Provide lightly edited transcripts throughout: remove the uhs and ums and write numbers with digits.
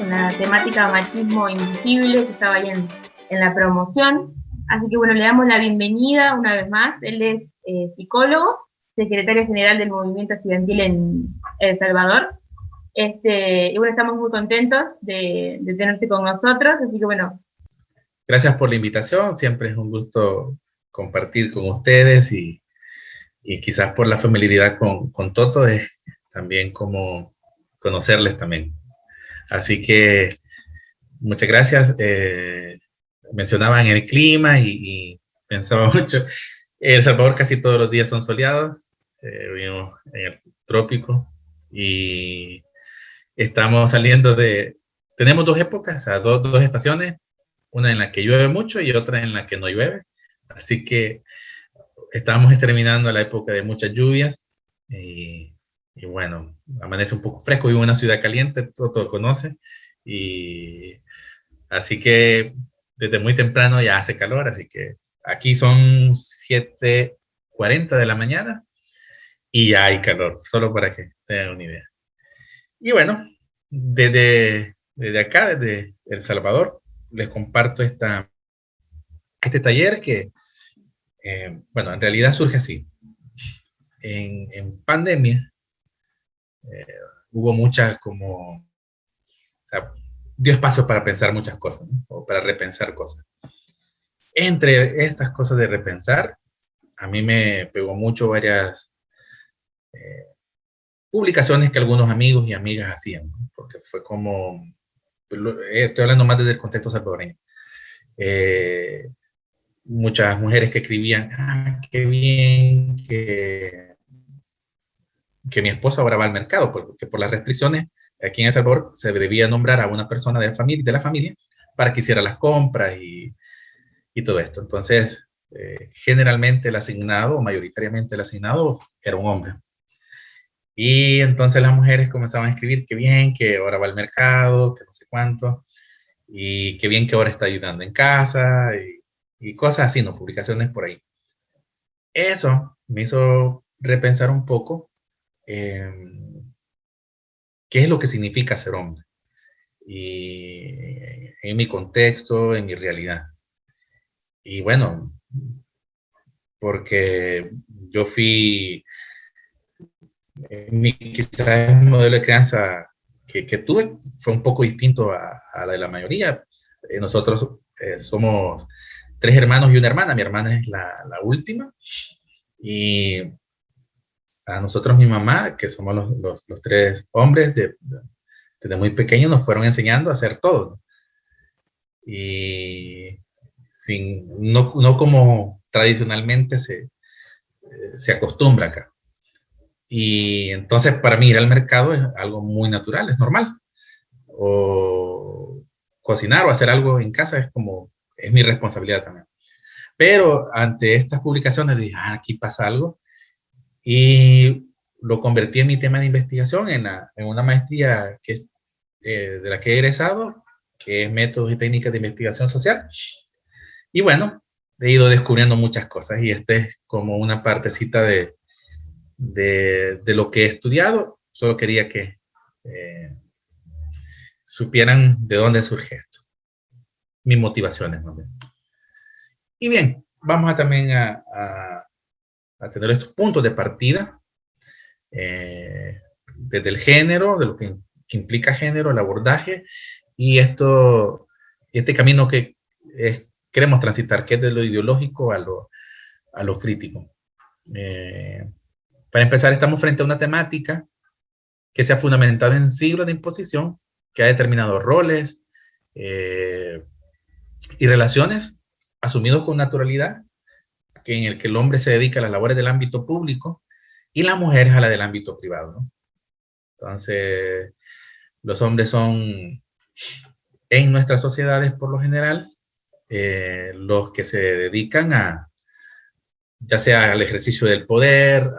con la temática machismo invisible que estaba ahí en la promoción. Así que bueno, le damos la bienvenida una vez más. Él es psicólogo, secretario general del movimiento estudiantil en El Salvador. Y bueno, estamos muy contentos de tenerte con nosotros, así que bueno. Gracias por la invitación, siempre es un gusto compartir con ustedes y quizás por la familiaridad con Toto es también como conocerles también. Así que muchas gracias. Mencionaban el clima y pensaba mucho. El Salvador casi todos los días son soleados, vivimos en el trópico y estamos saliendo tenemos dos épocas, o sea, dos estaciones, una en la que llueve mucho y otra en la que no llueve. Así que estamos terminando la época de muchas lluvias y bueno, amanece un poco fresco, vivo en una ciudad caliente, todo lo conoce, y así que desde muy temprano ya hace calor, así que aquí son 7:40 de la mañana y ya hay calor, solo para que tengan una idea. Y bueno, desde acá, desde El Salvador, les comparto este taller que, bueno, en realidad surge así. En pandemia hubo muchas o sea, dio espacio para pensar muchas cosas, ¿no? O para repensar cosas. Entre estas cosas de repensar, a mí me pegó mucho varias publicaciones que algunos amigos y amigas hacían, ¿no? Porque fue como, estoy hablando más desde el contexto salvadoreño, eh, muchas mujeres que escribían, qué bien que mi esposa ahora va al mercado, porque por las restricciones aquí en El Salvador se debía nombrar a una persona de la familia para que hiciera las compras y todo esto. Entonces, generalmente el asignado, o mayoritariamente el asignado, era un hombre. Y entonces las mujeres comenzaban a escribir que bien, que ahora va al mercado, que no sé cuánto, y que bien que ahora está ayudando en casa, y cosas así, ¿no? Publicaciones por ahí. Eso me hizo repensar un poco eh, qué es lo que significa ser hombre, y en mi contexto, en mi realidad. Y bueno, porque yo fui, quizás el modelo de crianza que tuve fue un poco distinto a la de la mayoría. Nosotros somos tres hermanos y una hermana. Mi hermana es la última. Y a nosotros, mi mamá, que somos los tres hombres, desde muy pequeños nos fueron enseñando a hacer todo, ¿no? Y no como tradicionalmente se acostumbra acá. Y entonces para mí ir al mercado es algo muy natural, es normal. O cocinar o hacer algo en casa es mi responsabilidad también. Pero ante estas publicaciones dije, aquí pasa algo, y lo convertí en mi tema de investigación en una maestría de la que he egresado, que es Métodos y Técnicas de Investigación Social. Y bueno, he ido descubriendo muchas cosas y este es como una partecita de lo que he estudiado. Solo quería que supieran de dónde surge esto, mis motivaciones más bien. Y bien, vamos también a tener estos puntos de partida, desde el género, de lo que implica género, el abordaje, y este camino que queremos transitar, que es de lo ideológico a lo crítico. Para empezar, estamos frente a una temática que se ha fundamentado en siglos de imposición, que ha determinado roles y relaciones asumidos con naturalidad, en el que el hombre se dedica a las labores del ámbito público y las mujeres a la del ámbito privado, ¿no? Entonces, los hombres son, en nuestras sociedades por lo general, los que se dedican ya sea al ejercicio del poder,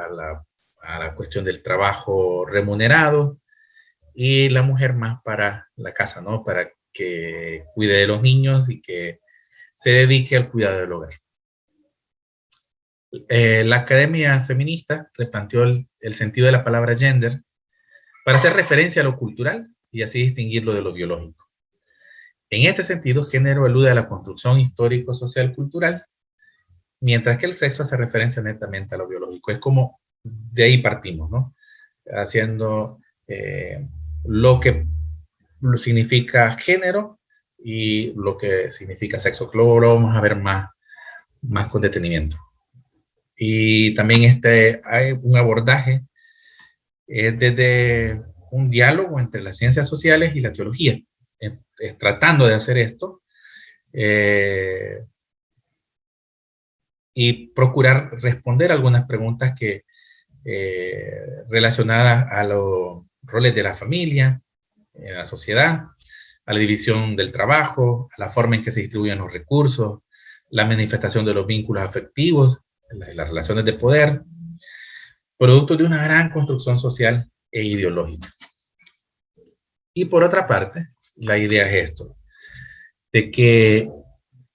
a la cuestión del trabajo remunerado, y la mujer más para la casa, ¿no? Para que cuide de los niños y que se dedique al cuidado del hogar. La Academia Feminista replanteó el sentido de la palabra gender para hacer referencia a lo cultural y así distinguirlo de lo biológico. En este sentido, género alude a la construcción histórico-social-cultural, mientras que el sexo hace referencia netamente a lo biológico. Es como de ahí partimos, ¿no? Haciendo lo que significa género y lo que significa sexo. Luego lo vamos a ver más con detenimiento. Y también hay un abordaje desde un diálogo entre las ciencias sociales y la teología, tratando de hacer esto y procurar responder algunas preguntas relacionadas a los roles de la familia, en la sociedad, a la división del trabajo, a la forma en que se distribuyen los recursos, la manifestación de los vínculos afectivos, las relaciones de poder, producto de una gran construcción social e ideológica. Y por otra parte, la idea es esto, de que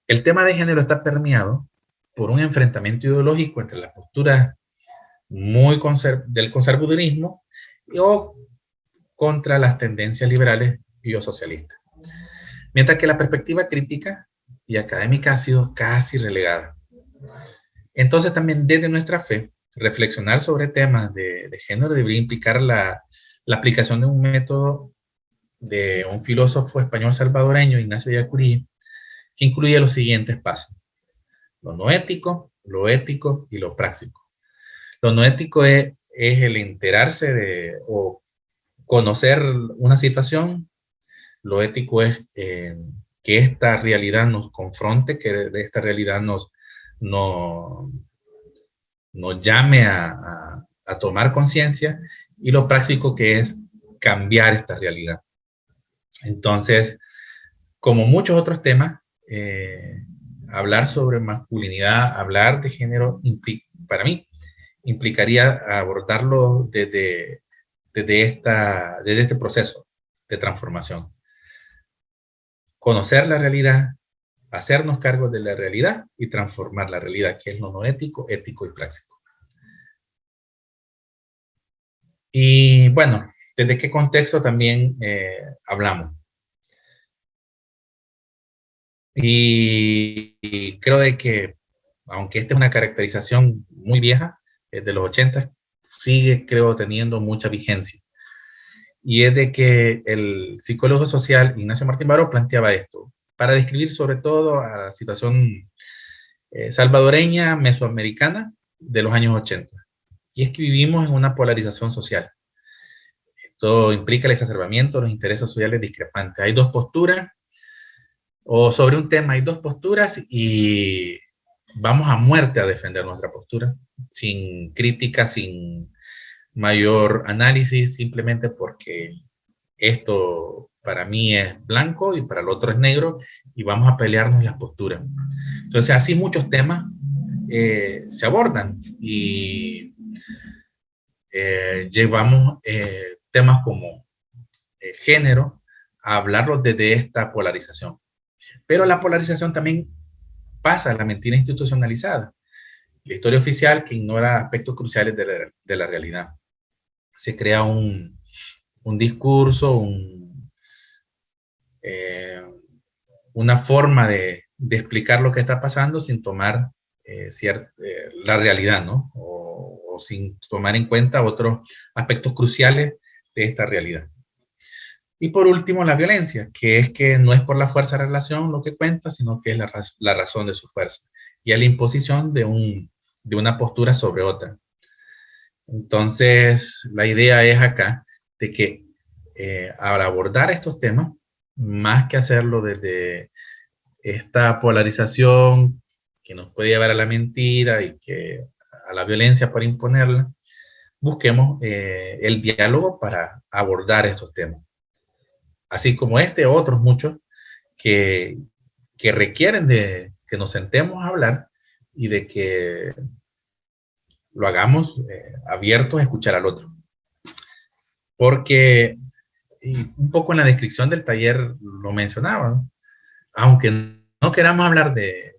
el tema de género está permeado por un enfrentamiento ideológico entre las posturas del conservadurismo o contra las tendencias liberales y o socialistas. Mientras que la perspectiva crítica y académica ha sido casi relegada. Entonces también desde nuestra fe, reflexionar sobre temas de género debería implicar la aplicación de un método de un filósofo español salvadoreño, Ignacio de Ellacuría, que incluye los siguientes pasos: lo no ético, lo ético y lo práctico. Lo no ético es el enterarse o conocer una situación. Lo ético es que esta realidad nos confronte, que de esta realidad nos llame a tomar conciencia, y lo práctico que es cambiar esta realidad. Entonces, como muchos otros temas, hablar sobre masculinidad, hablar de género, para mí, implicaría abordarlo desde este proceso de transformación. Conocer la realidad, hacernos cargo de la realidad y transformar la realidad, que es lo no ético, ético y práctico. Y bueno, ¿desde qué contexto también hablamos? Y creo de que, aunque esta es una caracterización muy vieja, de los 80, sigue, creo, teniendo mucha vigencia. Y es de que el psicólogo social Ignacio Martín Baró planteaba esto, para describir sobre todo a la situación salvadoreña, mesoamericana, de los años 80. Y es que vivimos en una polarización social. Esto implica el exacerbamiento de los intereses sociales discrepantes. Hay dos posturas, o sobre un tema hay dos posturas, y vamos a muerte a defender nuestra postura, sin crítica, sin mayor análisis, simplemente porque esto para mí es blanco y para el otro es negro, y vamos a pelearnos las posturas. Entonces, así muchos temas se abordan, y llevamos temas como género a hablarlos desde esta polarización. Pero la polarización también pasa a la mentira institucionalizada, la historia oficial que ignora aspectos cruciales de la realidad. Se crea un discurso, una forma de explicar lo que está pasando sin tomar la realidad, ¿no? O sin tomar en cuenta otros aspectos cruciales de esta realidad. Y por último, la violencia, que es que no es por la fuerza de la relación lo que cuenta, sino que es la razón de su fuerza, y a la imposición de una postura sobre otra. Entonces, la idea es acá de que al abordar estos temas, más que hacerlo desde esta polarización que nos puede llevar a la mentira y a la violencia para imponerla, busquemos el diálogo para abordar estos temas. Así como otros muchos que requieren de que nos sentemos a hablar y de que lo hagamos abiertos a escuchar al otro. Porque, y un poco en la descripción del taller lo mencionaba, ¿no? Aunque no queramos hablar de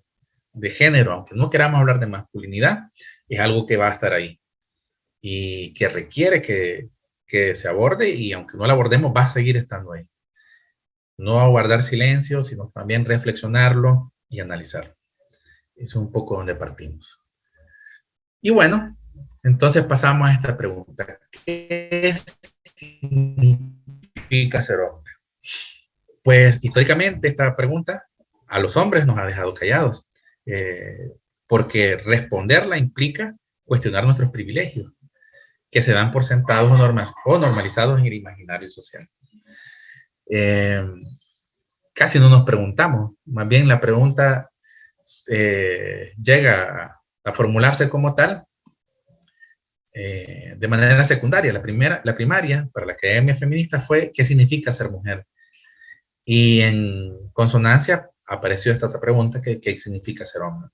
género, aunque no queramos hablar de masculinidad, es algo que va a estar ahí y que requiere que que se aborde y aunque no la abordemos va a seguir estando ahí. No a guardar silencio, sino también reflexionarlo y analizarlo. Eso es un poco donde partimos. Y bueno, entonces pasamos a esta pregunta. ¿Qué significa ser hombre? Pues históricamente esta pregunta a los hombres nos ha dejado callados, porque responderla implica cuestionar nuestros privilegios, que se dan por sentados o normalizados en el imaginario social. Casi no nos preguntamos, más bien la pregunta llega a formularse como tal de manera secundaria. La primaria para la Academia Feminista fue ¿qué significa ser mujer? Y en consonancia apareció esta otra pregunta que ¿qué significa ser hombre?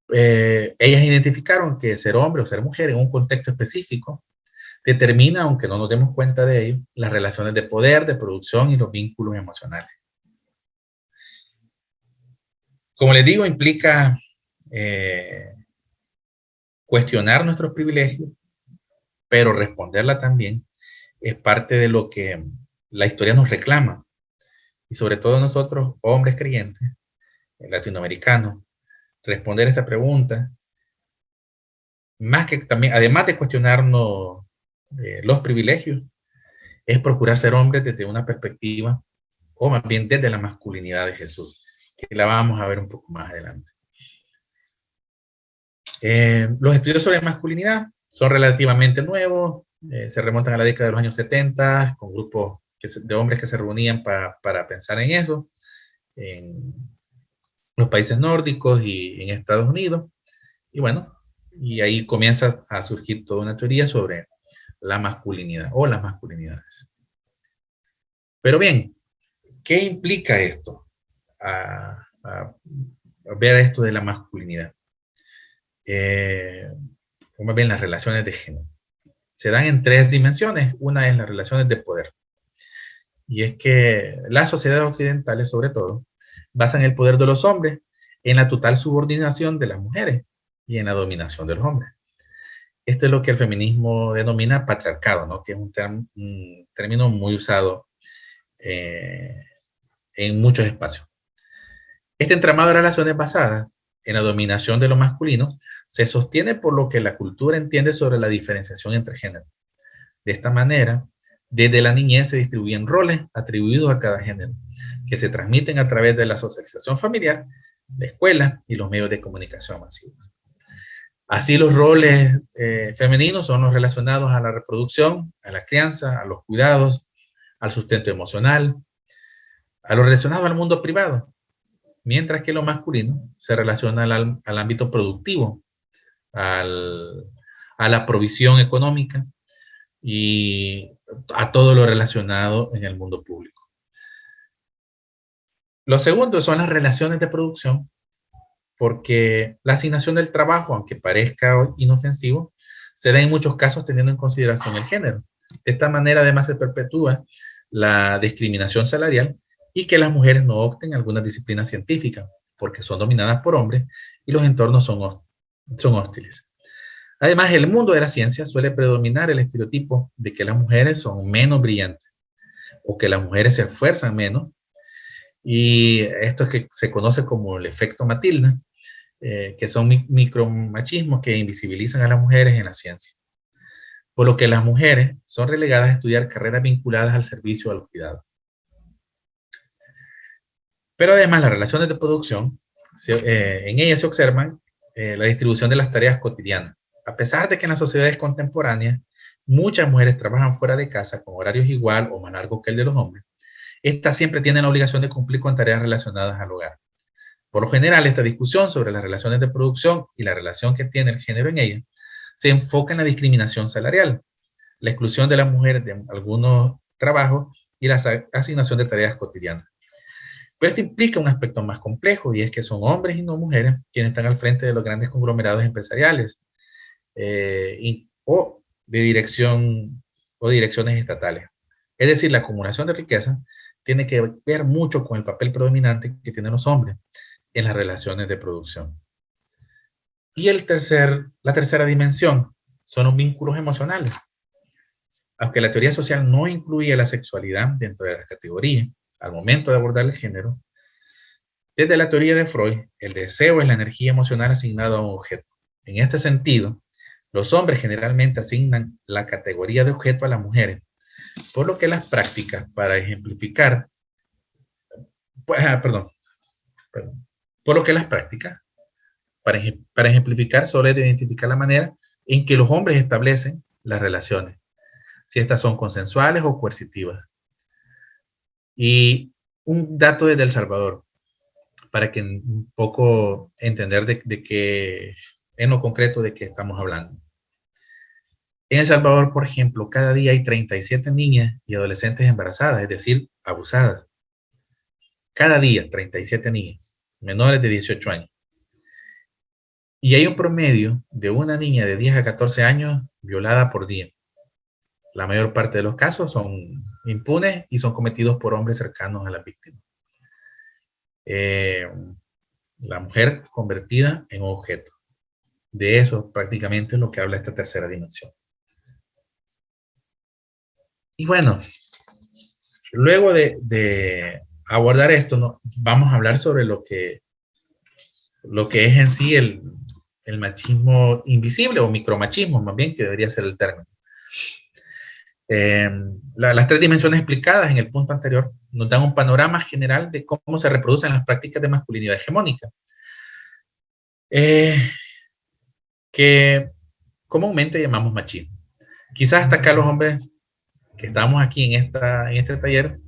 Ellas identificaron que ser hombre o ser mujer en un contexto específico determina, aunque no nos demos cuenta de ello, las relaciones de poder, de producción y los vínculos emocionales. Como les digo, implica cuestionar nuestros privilegios, pero responderla también es parte de lo que la historia nos reclama. Y sobre todo nosotros, hombres creyentes, latinoamericanos, responder esta pregunta, más que también, además de cuestionarnos los privilegios, es procurar ser hombres desde una perspectiva, o más bien desde la masculinidad de Jesús, que la vamos a ver un poco más adelante. Los estudios sobre masculinidad son relativamente nuevos, se remontan a la década de los años 70, con grupos de hombres que se reunían para pensar en eso, en los países nórdicos y en Estados Unidos. Y bueno, y ahí comienza a surgir toda una teoría sobre la masculinidad o las masculinidades. Pero bien, ¿qué implica esto? A ver esto de la masculinidad. Como ven, las relaciones de género se dan en tres dimensiones. Una es las relaciones de poder. Y es que las sociedades occidentales, sobre todo, basan el poder de los hombres en la total subordinación de las mujeres y en la dominación de los hombres. Esto es lo que el feminismo denomina patriarcado, ¿no? Que es un término muy usado en muchos espacios. Este entramado de relaciones basadas en la dominación de lo masculino se sostiene por lo que la cultura entiende sobre la diferenciación entre géneros. De esta manera, desde la niñez se distribuyen roles atribuidos a cada género, que se transmiten a través de la socialización familiar, la escuela y los medios de comunicación masivos. Así los roles femeninos son los relacionados a la reproducción, a la crianza, a los cuidados, al sustento emocional, a lo relacionado al mundo privado, mientras que lo masculino se relaciona al ámbito productivo, a la provisión económica y a todo lo relacionado en el mundo público. Lo segundo son las relaciones de producción, porque la asignación del trabajo, aunque parezca inofensivo, se da en muchos casos teniendo en consideración el género. De esta manera, además, se perpetúa la discriminación salarial y que las mujeres no opten algunas disciplinas científicas, porque son dominadas por hombres y los entornos son hostiles. Además, el mundo de la ciencia suele predominar el estereotipo de que las mujeres son menos brillantes o que las mujeres se esfuerzan menos, y esto es que se conoce como el efecto Matilda, que son micromachismos que invisibilizan a las mujeres en la ciencia, por lo que las mujeres son relegadas a estudiar carreras vinculadas al servicio o al cuidado. Pero además las relaciones de producción, en ellas se observan la distribución de las tareas cotidianas. A pesar de que en las sociedades contemporáneas muchas mujeres trabajan fuera de casa con horarios igual o más largos que el de los hombres, estas siempre tienen la obligación de cumplir con tareas relacionadas al hogar. Por lo general, esta discusión sobre las relaciones de producción y la relación que tiene el género en ellas se enfoca en la discriminación salarial, la exclusión de las mujeres de algunos trabajos y la asignación de tareas cotidianas. Pero esto implica un aspecto más complejo, y es que son hombres y no mujeres quienes están al frente de los grandes conglomerados empresariales o de dirección o direcciones estatales. Es decir, la acumulación de riqueza tiene que ver mucho con el papel predominante que tienen los hombres en las relaciones de producción. Y la tercera dimensión son los vínculos emocionales. Aunque la teoría social no incluye la sexualidad dentro de la categoría, al momento de abordar el género, desde la teoría de Freud, el deseo es la energía emocional asignada a un objeto. En este sentido, los hombres generalmente asignan la categoría de objeto a las mujeres, por lo que las prácticas para ejemplificar, por lo que las prácticas para ejemplificar solo es de identificar la manera en que los hombres establecen las relaciones, si estas son consensuales o coercitivas. Y un dato desde El Salvador, para que un poco entender de qué, en lo concreto de qué estamos hablando. En El Salvador, por ejemplo, cada día hay 37 niñas y adolescentes embarazadas, es decir, abusadas. Cada día, 37 niñas, menores de 18 años. Y hay un promedio de una niña de 10 a 14 años violada por día. La mayor parte de los casos son impunes y son cometidos por hombres cercanos a la víctima. La mujer convertida en objeto. De eso prácticamente es lo que habla esta tercera dimensión. Y bueno, luego de abordar esto, ¿no? Vamos a hablar sobre lo que es en sí el machismo invisible o micromachismo, más bien, que debería ser el término. Las tres dimensiones explicadas en el punto anterior nos dan un panorama general de cómo se reproducen las prácticas de masculinidad hegemónica, que comúnmente llamamos machismo. Quizás hasta acá los hombres que estamos aquí en este taller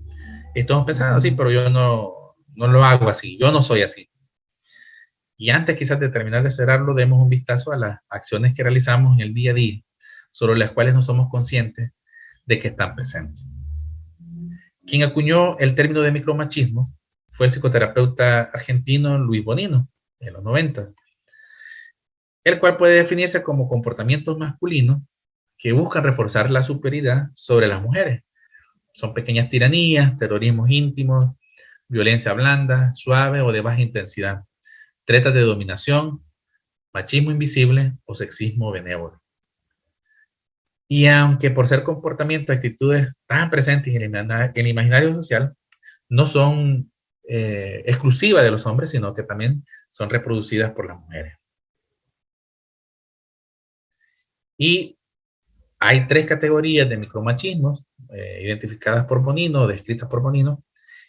estamos pensando así, pero yo no lo hago así, yo no soy así. Y antes quizás de terminar de cerrarlo, demos un vistazo a las acciones que realizamos en el día a día, sobre las cuales no somos conscientes de que están presentes. Quien acuñó el término de micromachismo fue el psicoterapeuta argentino Luis Bonino, en los 90, el cual puede definirse como comportamientos masculinos que buscan reforzar la superioridad sobre las mujeres. Son pequeñas tiranías, terrorismos íntimos, violencia blanda, suave o de baja intensidad, tretas de dominación, machismo invisible o sexismo benévolo. Y aunque por ser comportamientos, actitudes tan presentes en el imaginario social, no son exclusivas de los hombres, sino que también son reproducidas por las mujeres. Y hay tres categorías de micromachismos identificadas por Bonino, descritas por Bonino,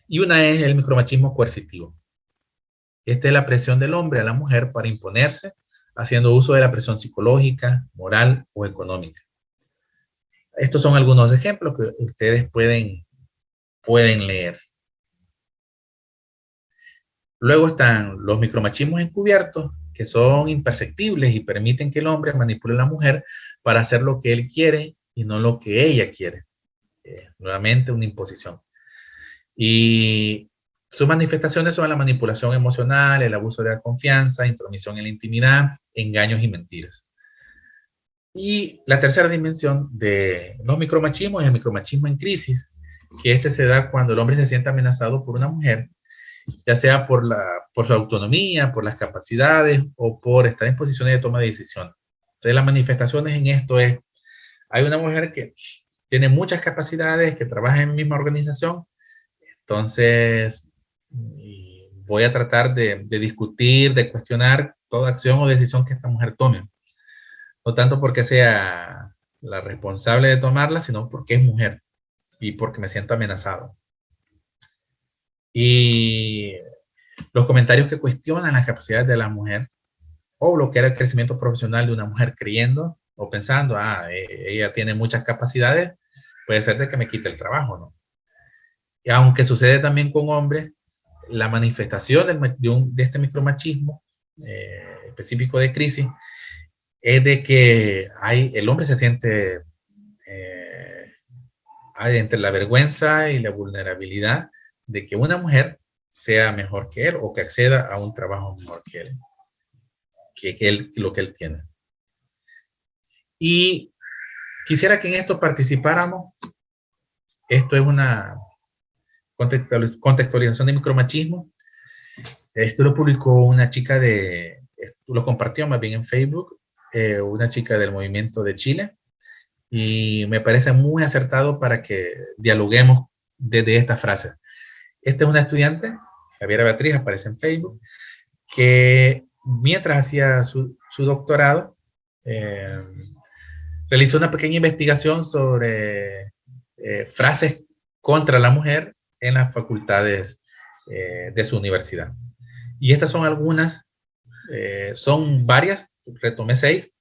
y una es el micromachismo coercitivo. Esta es la presión del hombre a la mujer para imponerse, haciendo uso de la presión psicológica, moral o económica. Estos son algunos ejemplos que ustedes pueden leer. Luego están los micromachismos encubiertos, que son imperceptibles y permiten que el hombre manipule a la mujer para hacer lo que él quiere y no lo que ella quiere. Nuevamente, una imposición. Y sus manifestaciones son la manipulación emocional, el abuso de la confianza, intromisión en la intimidad, engaños y mentiras. Y la tercera dimensión de los micromachismos es el micromachismo en crisis, que este se da cuando el hombre se siente amenazado por una mujer, ya sea por su autonomía, por las capacidades o por estar en posiciones de toma de decisiones. Entonces, las manifestaciones en esto es, hay una mujer que tiene muchas capacidades, que trabaja en la misma organización, entonces voy a tratar de discutir, de cuestionar toda acción o decisión que esta mujer tome. No tanto porque sea la responsable de tomarla, sino porque es mujer y porque me siento amenazado. Y los comentarios que cuestionan las capacidades de la mujer o bloquear el crecimiento profesional de una mujer creyendo o pensando, ella tiene muchas capacidades, puede ser de que me quite el trabajo, ¿no? Y aunque sucede también con hombres, la manifestación de este micromachismo específico de crisis es de que el hombre se siente entre la vergüenza y la vulnerabilidad de que una mujer sea mejor que él o que acceda a un trabajo mejor que él, lo que él tiene. Y quisiera que en esto participáramos. Esto es una contextualización de micromachismo. Esto lo publicó una chica lo compartió más bien en Facebook, una chica del movimiento de Chile, y me parece muy acertado para que dialoguemos desde esta frase. Esta es una estudiante, Javiera Beatriz, aparece en Facebook, que mientras hacía su doctorado, realizó una pequeña investigación sobre frases contra la mujer en las facultades de su universidad. Y estas son algunas, son varias, retomé 6,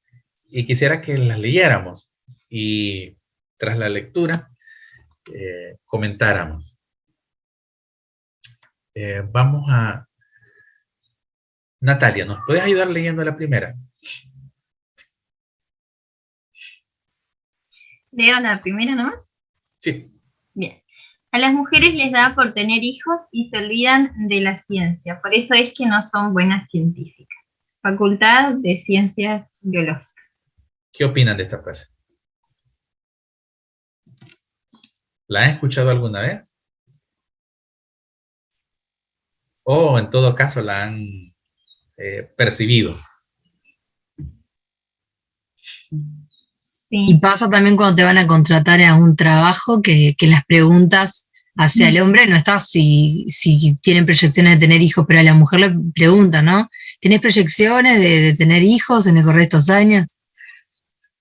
y quisiera que las leyéramos y tras la lectura comentáramos. Vamos a... Natalia, ¿nos puedes ayudar leyendo la primera? ¿Leo la primera nomás? Sí. Bien. A las mujeres les da por tener hijos y se olvidan de la ciencia. Por eso es que no son buenas científicas. Facultad de Ciencias Biológicas. ¿Qué opinan de esta frase? ¿La han escuchado alguna vez? O en todo caso la han percibido. Sí. Y pasa también cuando te van a contratar a un trabajo que las preguntas hacia el hombre no está si tienen proyecciones de tener hijos, pero a la mujer le preguntan, ¿no? ¿Tenés proyecciones de tener hijos en el correr de estos años?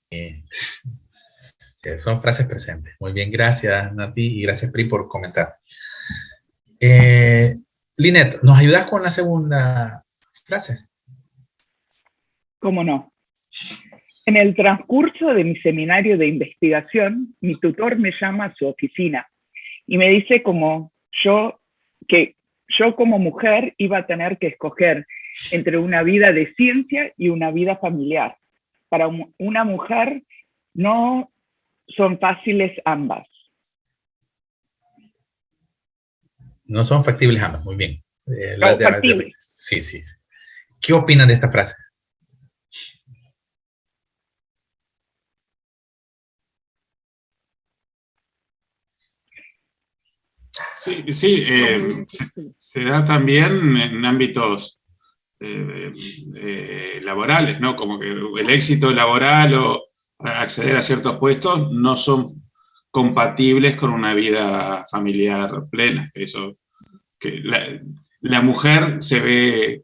Sí, son frases presentes. Muy bien, gracias Nati y gracias Pri por comentar. Linet, ¿nos ayudas con la segunda frase? ¿Cómo no? En el transcurso de mi seminario de investigación, mi tutor me llama a su oficina y me dice que yo como mujer iba a tener que escoger entre una vida de ciencia y una vida familiar. Para una mujer no son fáciles ambas. No son factibles ambas, muy bien. Factibles. Sí, sí. ¿Qué opinan de esta frase? Sí, se da también en ámbitos laborales, ¿no? Como que el éxito laboral o acceder a ciertos puestos no son compatibles con una vida familiar plena. Eso, que la mujer se ve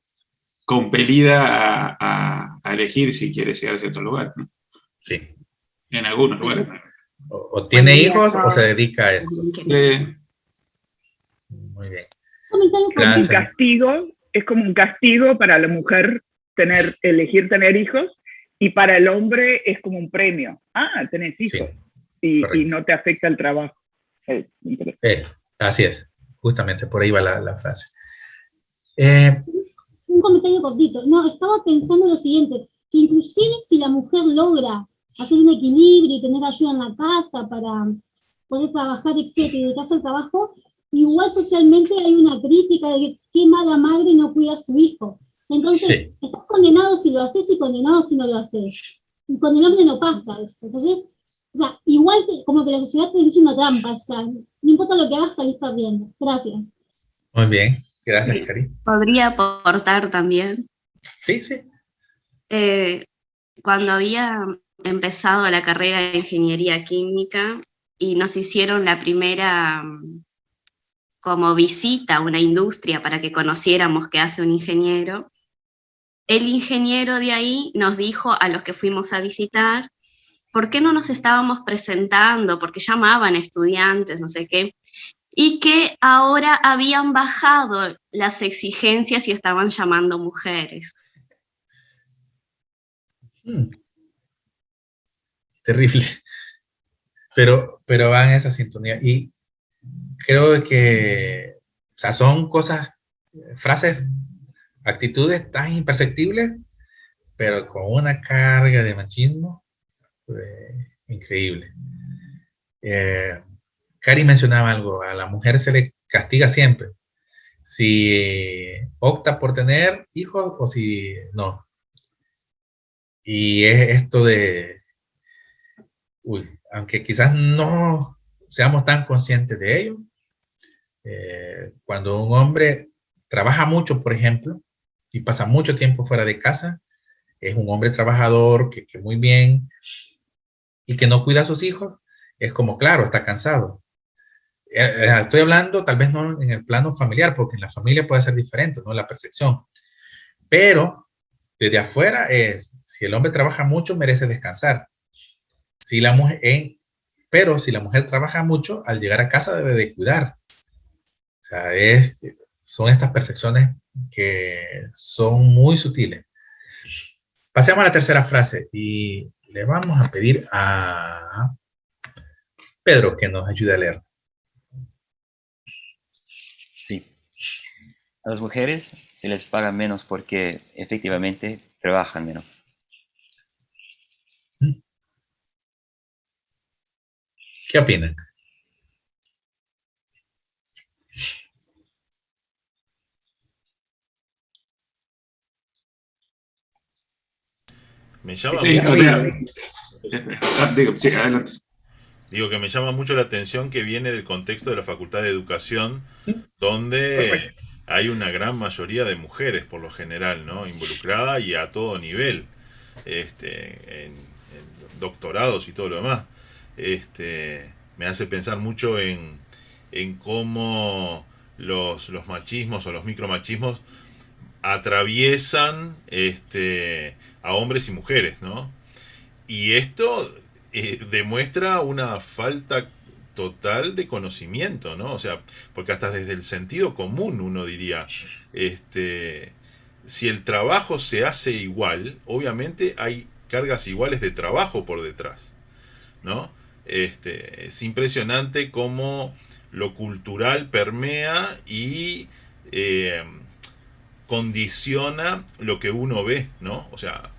compelida a elegir si quiere llegar a cierto lugar, ¿no? Sí. En algunos lugares. O tiene hijos o se dedica a esto. Muy bien. Es como un castigo para la mujer elegir tener hijos, y para el hombre es como un premio. Ah, tenés hijos. Sí, y no te afecta el trabajo. Así es. Justamente por ahí va la frase. Un comentario cortito. No, estaba pensando lo siguiente, que inclusive si la mujer logra hacer un equilibrio y tener ayuda en la casa para poder trabajar, etcétera, y dedicarse al trabajo, igual socialmente hay una crítica de que qué mala madre no cuida a su hijo. Entonces, sí, estás condenado si lo haces y condenado si no lo haces. Y con el hombre no pasa eso. Entonces, o sea, igual que, como que la sociedad te dice una trampa, o sea, no importa lo que hagas, salís perdiendo. Gracias. Muy bien, gracias, Cari. ¿Podría aportar también? Sí, sí. Cuando había empezado la carrera de ingeniería química y nos hicieron la primera como visita a una industria para que conociéramos qué hace un ingeniero, el ingeniero de ahí nos dijo a los que fuimos a visitar, ¿por qué no nos estábamos presentando? Porque llamaban estudiantes, no sé qué, y que ahora habían bajado las exigencias y estaban llamando mujeres. Terrible. Pero van en esa sintonía. Y creo que, o sea, son cosas, frases, actitudes tan imperceptibles, pero con una carga de machismo increíble. Cari mencionaba algo, a la mujer se le castiga siempre, si opta por tener hijos o si no. Y es esto de, aunque quizás no seamos tan conscientes de ello, cuando un hombre trabaja mucho, por ejemplo, y pasa mucho tiempo fuera de casa, es un hombre trabajador que muy bien, y que no cuida a sus hijos, es como, claro, está cansado. Estoy hablando tal vez no en el plano familiar, porque en la familia puede ser diferente, ¿no? La percepción. Pero desde afuera es, si el hombre trabaja mucho, merece descansar. Si la mujer, pero si la mujer trabaja mucho, al llegar a casa debe de cuidar. O sea, son estas percepciones que son muy sutiles. Pasemos a la tercera frase y le vamos a pedir a Pedro que nos ayude a leer. Sí. A las mujeres se les paga menos porque efectivamente trabajan menos. ¿Qué opinan? Me llama Sí, mucho, o sea, sí, adelante. digo que me llama mucho la atención que viene del contexto de la Facultad de Educación, Sí, donde perfecto. hay una gran mayoría de mujeres por lo general, ¿no? Involucrada y a todo nivel, en doctorados y todo lo demás. Me hace pensar mucho en cómo los machismos o los micromachismos atraviesan a hombres y mujeres, ¿no? Y esto demuestra una falta total de conocimiento, ¿no? O sea, porque hasta desde el sentido común uno diría, si el trabajo se hace igual, obviamente hay cargas iguales de trabajo por detrás, ¿no? Es impresionante cómo lo cultural permea y condiciona lo que uno ve, ¿no? O sea,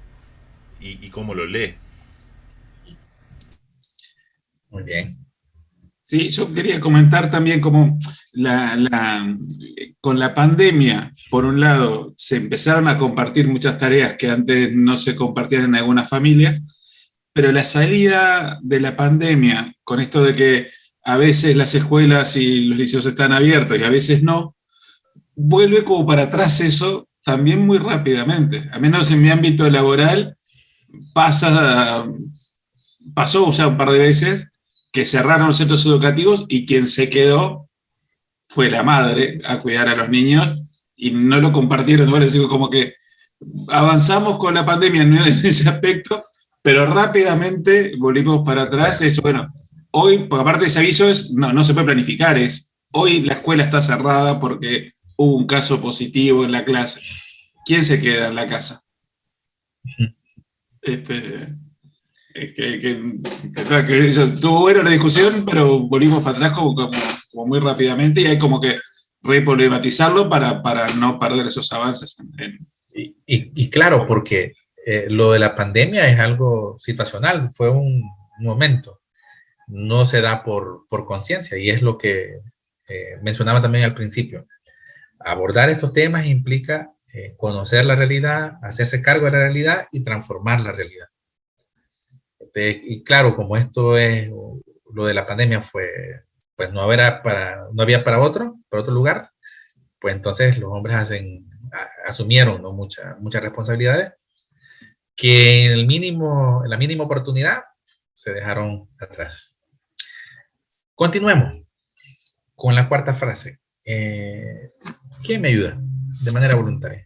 y cómo lo lee. Muy bien. Sí, yo quería comentar también cómo con la pandemia, por un lado, se empezaron a compartir muchas tareas que antes no se compartían en algunas familias, pero la salida de la pandemia, con esto de que a veces las escuelas y los liceos están abiertos y a veces no, vuelve como para atrás eso también muy rápidamente. Al menos en mi ámbito laboral pasó, o sea, un par de veces que cerraron los centros educativos y quien se quedó fue la madre a cuidar a los niños y no lo compartieron. Bueno, digo, como que avanzamos con la pandemia en ese aspecto, pero rápidamente volvimos para atrás. Eso, bueno, hoy, porque aparte de ese aviso, no se puede planificar, hoy la escuela está cerrada porque hubo un caso positivo en la clase. ¿Quién se queda en la casa? Que eso, estuvo buena la discusión, pero volvimos para atrás como muy rápidamente y hay como que reproblematizarlo para no perder esos avances. Y claro, porque lo de la pandemia es algo situacional, fue un momento, no se da por conciencia y es lo que mencionaba también al principio. Abordar estos temas implica conocer la realidad, hacerse cargo de la realidad y transformar la realidad. Y claro, como esto es, lo de la pandemia fue, pues no había para otro lugar, pues entonces los hombres asumieron, ¿no? muchas responsabilidades que en la mínima oportunidad se dejaron atrás. Continuemos con la cuarta frase. ¿Quién me ayuda de manera voluntaria?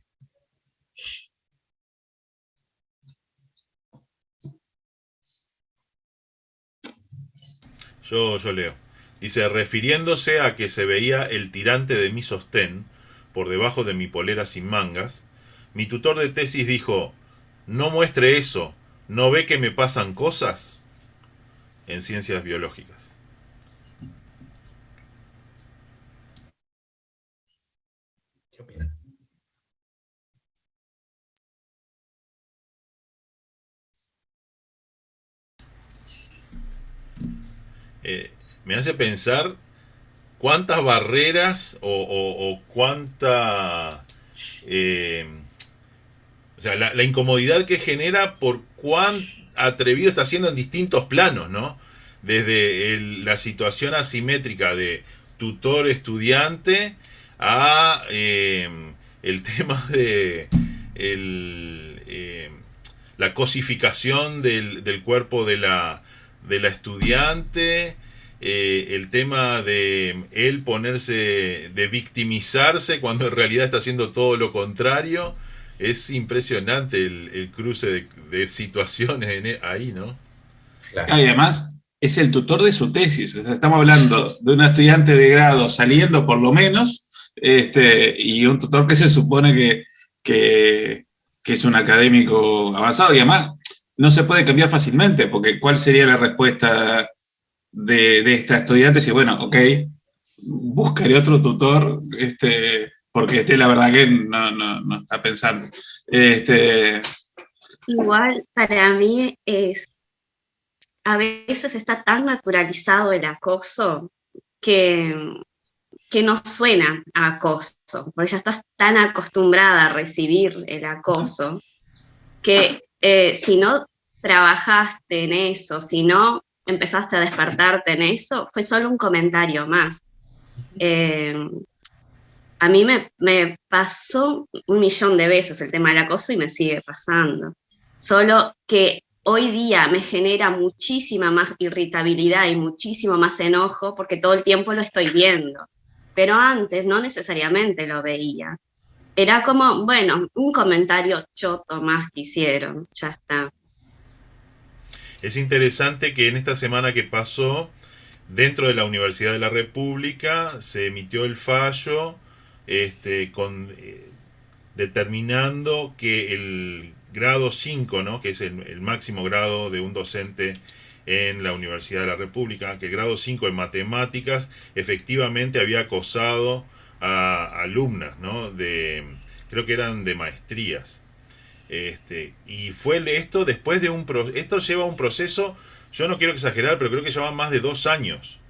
Yo leo. Dice, refiriéndose a que se veía el tirante de mi sostén por debajo de mi polera sin mangas, mi tutor de tesis dijo, no muestre eso, ¿no ve que me pasan cosas? En ciencias biológicas. ¿Qué opinan? Me hace pensar cuántas barreras o cuánta... o sea, la incomodidad que genera por cuán atrevido está siendo en distintos planos, ¿no? Desde la situación asimétrica de tutor-estudiante a el tema de la cosificación del cuerpo de de la estudiante, el tema de él ponerse, de victimizarse cuando en realidad está haciendo todo lo contrario. Es impresionante el cruce de situaciones ahí, ¿no? Claro. Y además es el tutor de su tesis. O sea, estamos hablando de un estudiante de grado saliendo por lo menos, y un tutor que se supone que es un académico avanzado, y además no se puede cambiar fácilmente, porque ¿cuál sería la respuesta de esta estudiante? Si, bueno, ok, buscaré otro tutor, porque la verdad que no está pensando. Igual para mí a veces está tan naturalizado el acoso que no suena a acoso, porque ya estás tan acostumbrada a recibir el acoso, que si no trabajaste en eso, si no empezaste a despertarte en eso, fue solo un comentario más. A mí me pasó 1.000.000 de veces el tema del acoso y me sigue pasando. Solo que hoy día me genera muchísima más irritabilidad y muchísimo más enojo porque todo el tiempo lo estoy viendo. Pero antes no necesariamente lo veía. Era como, bueno, un comentario choto más que hicieron, ya está. Es interesante que en esta semana que pasó, dentro de la Universidad de la República, se emitió el fallo determinando que el grado 5, ¿no?, que es el máximo grado de un docente en la Universidad de la República, que el grado 5 en matemáticas efectivamente había acosado a alumnas, ¿no?, creo que eran de maestrías. Y fue esto después de esto lleva un proceso, yo no quiero exagerar, pero creo que lleva más de 2 años.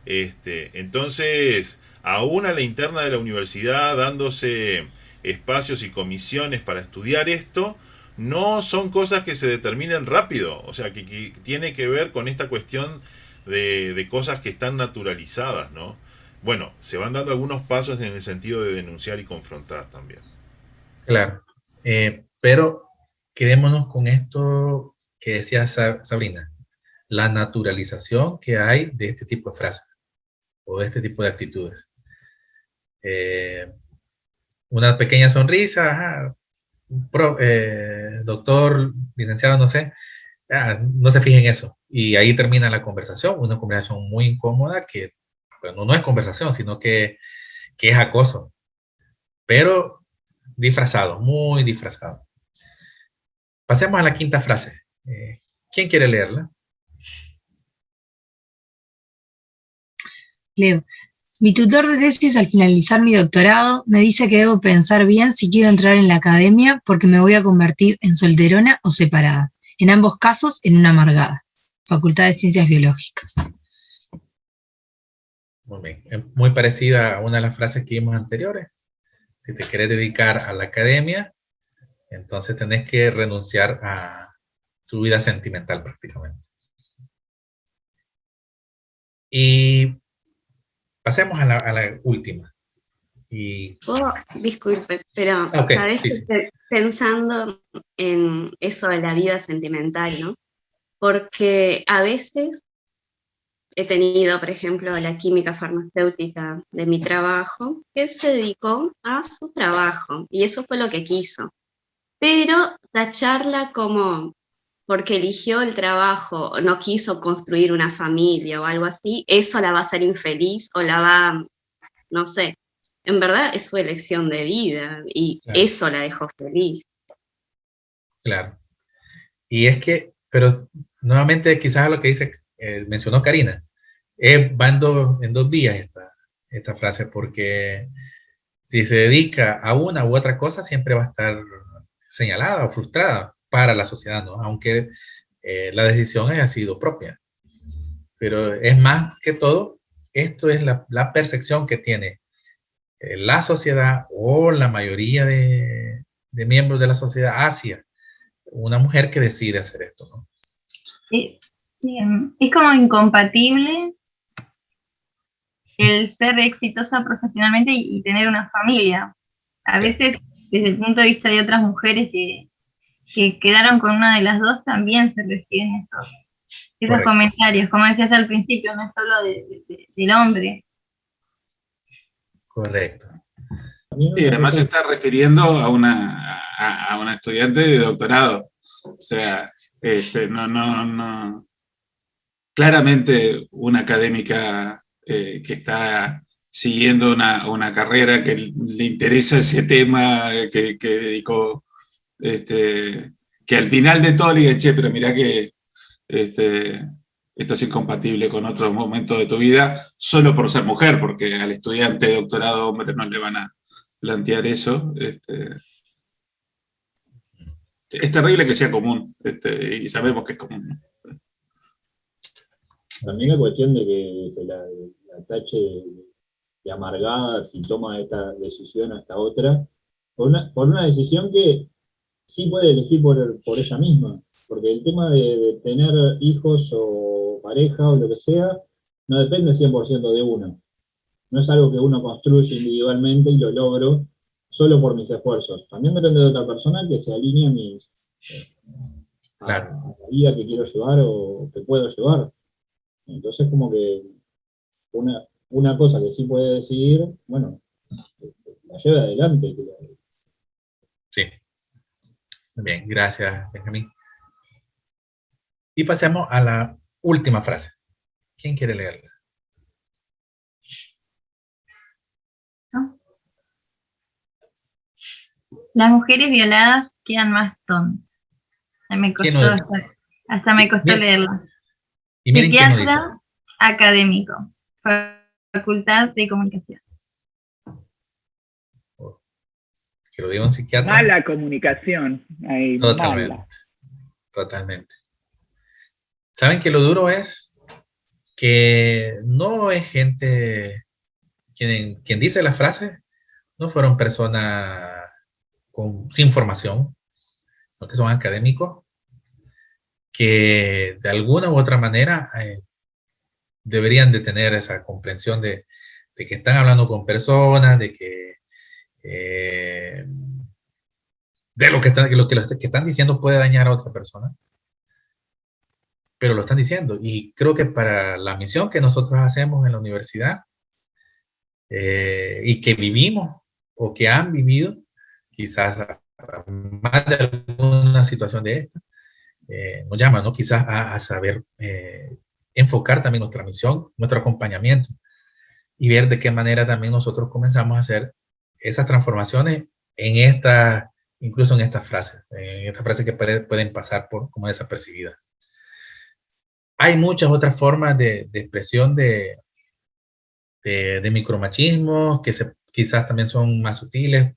Entonces, aún a la interna de la universidad, dándose espacios y comisiones para estudiar esto, no son cosas que se determinen rápido. O sea, que tiene que ver con esta cuestión de cosas que están naturalizadas, ¿no? Bueno, se van dando algunos pasos en el sentido de denunciar y confrontar también. Claro. Pero quedémonos con esto que decía Sabrina, la naturalización que hay de este tipo de frases o de este tipo de actitudes. Una pequeña sonrisa, ajá, doctor, licenciado, no sé, no se fijen en eso. Y ahí termina la conversación, una conversación muy incómoda que, bueno, no es conversación, sino que es acoso, pero disfrazado, muy disfrazado. Pasemos a la quinta frase. ¿Quién quiere leerla? Leo. Mi tutor de tesis al finalizar mi doctorado me dice que debo pensar bien si quiero entrar en la academia porque me voy a convertir en solterona o separada. En ambos casos, en una amargada. Facultad de Ciencias Biológicas. Muy bien. Muy parecida a una de las frases que vimos anteriores. Si te querés dedicar a la academia, entonces tenés que renunciar a tu vida sentimental prácticamente. Y pasemos a la última. Disculpe, pero okay, sabes sí, que sí. pensando en eso de la vida sentimental, ¿no? Porque a veces he tenido, por ejemplo, la química farmacéutica de mi trabajo, que se dedicó a su trabajo, y eso fue lo que quiso. Pero tacharla como porque eligió el trabajo, no quiso construir una familia o algo así, eso la va a hacer infeliz o la va, no sé. En verdad es su elección de vida y claro, eso la dejó feliz. Claro. Y es que, pero nuevamente quizás a lo que dice, mencionó Karina, va en dos vías esta frase, porque si se dedica a una u otra cosa, siempre va a estar señalada o frustrada para la sociedad, ¿no? Aunque la decisión haya sido propia. Pero es más que todo, esto es la percepción que tiene la sociedad o la mayoría de miembros de la sociedad hacia una mujer que decide hacer esto, ¿no? Es como incompatible el ser exitosa profesionalmente y tener una familia. A veces, desde el punto de vista de otras mujeres que quedaron con una de las dos, también se reciben esos comentarios, como decías al principio, no es solo del hombre. Correcto. Sí, además se está refiriendo a una estudiante de doctorado. O sea, no. Claramente una académica que está siguiendo una carrera que le interesa ese tema, que dedicó, que al final de todo le diga, che, pero mirá que esto es incompatible con otros momentos de tu vida, solo por ser mujer, porque al estudiante de doctorado hombre no le van a plantear eso. Es terrible que sea común, y sabemos que es común. También la cuestión de que se la tache de amargada si toma esta decisión o esta otra, por una decisión que sí puede elegir por ella misma, porque el tema de tener hijos o pareja o lo que sea, no depende 100% de uno. No es algo que uno construye individualmente y lo logro solo por mis esfuerzos. También depende de otra persona que se alinee a la vida que quiero llevar o que puedo llevar. Entonces, como que una cosa que sí puede decidir, bueno, la lleva adelante. Sí. Muy bien, gracias, Benjamín. Y pasemos a la última frase. ¿Quién quiere leerla? ¿No? Las mujeres violadas quedan más tontas. Hasta me costó leerla. Y miren quién lo dice. Psiquiatra académico, Facultad de Comunicación. Que lo diga un psiquiatra. Mala comunicación. Ahí, totalmente. Mala. Totalmente. ¿Saben que lo duro es que no es gente, quien dice las frases, no fueron personas sin formación, sino que son académicos que de alguna u otra manera deberían de tener esa comprensión de que están hablando con personas, de que lo que están diciendo puede dañar a otra persona, pero lo están diciendo. Y creo que para la misión que nosotros hacemos en la universidad y que vivimos o que han vivido, quizás más de alguna situación de esta, nos llama, ¿no? Quizás a saber enfocar también nuestra misión, nuestro acompañamiento y ver de qué manera también nosotros comenzamos a hacer esas transformaciones incluso en estas frases que pueden pasar como desapercibidas. Hay muchas otras formas de expresión de micromachismo que quizás también son más sutiles.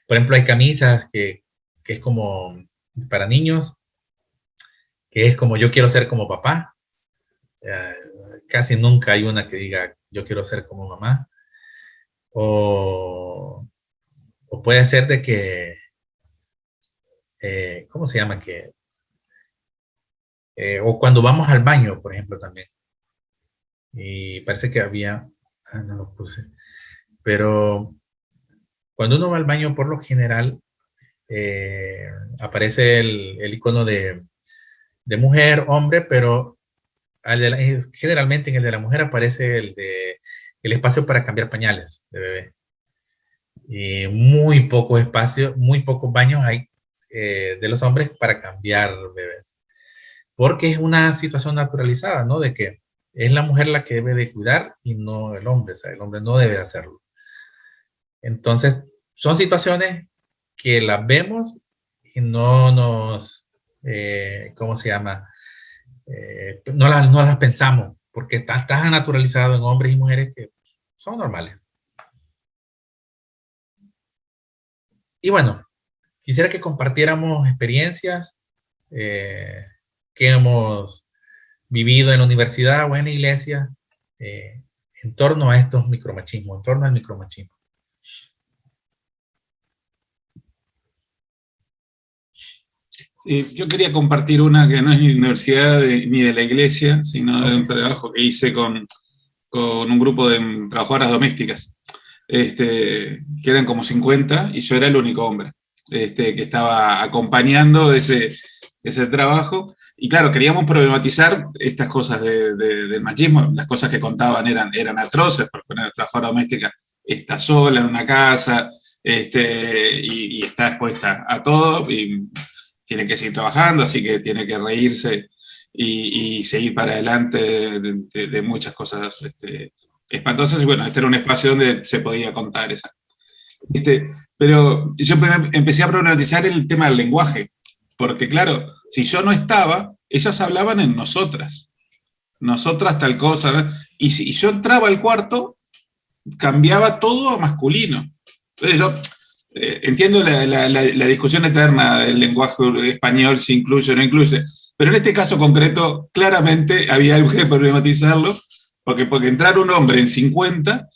Por ejemplo, hay camisas que es como para niños, que es como yo quiero ser como papá. Casi nunca hay una que diga yo quiero ser como mamá. O puede ser de que, ¿cómo se llama? O cuando vamos al baño, por ejemplo, también. Y parece que había, no lo puse, pero cuando uno va al baño, por lo general, aparece el icono de mujer, hombre, pero generalmente en el de la mujer aparece el espacio para cambiar pañales de bebé. Y muy poco espacio, muy pocos baños hay de los hombres para cambiar bebés. Porque es una situación naturalizada, ¿no? De que es la mujer la que debe de cuidar y no el hombre. O sea, el hombre no debe hacerlo. Entonces, son situaciones que las vemos y no nos, ¿cómo se llama? No las pensamos, porque está tan naturalizado en hombres y mujeres que son normales. Y bueno, quisiera que compartiéramos experiencias que hemos vivido en la universidad o en la iglesia en torno a estos micromachismos, en torno al micromachismo. Yo quería compartir una que no es ni de la universidad ni de la iglesia, sino de un trabajo que hice con un grupo de trabajadoras domésticas, que eran como 50, y yo era el único hombre que estaba acompañando ese trabajo. Y claro, queríamos problematizar estas cosas del machismo. Las cosas que contaban eran atroces, porque una trabajadora doméstica está sola en una casa, y está expuesta a todo, y tiene que seguir trabajando, así que tiene que reírse y seguir para adelante de muchas cosas espantosas. Y bueno, este era un espacio donde se podía contar esa. Pero yo empecé a problematizar el tema del lenguaje, porque claro, si yo no estaba, ellas hablaban en nosotras tal cosa, ¿no? Y si yo entraba al cuarto, cambiaba todo a masculino. Entonces yo entiendo la discusión eterna del lenguaje español, si incluye o no incluye, pero en este caso concreto, claramente había algo que problematizarlo, porque entrar un hombre en 50,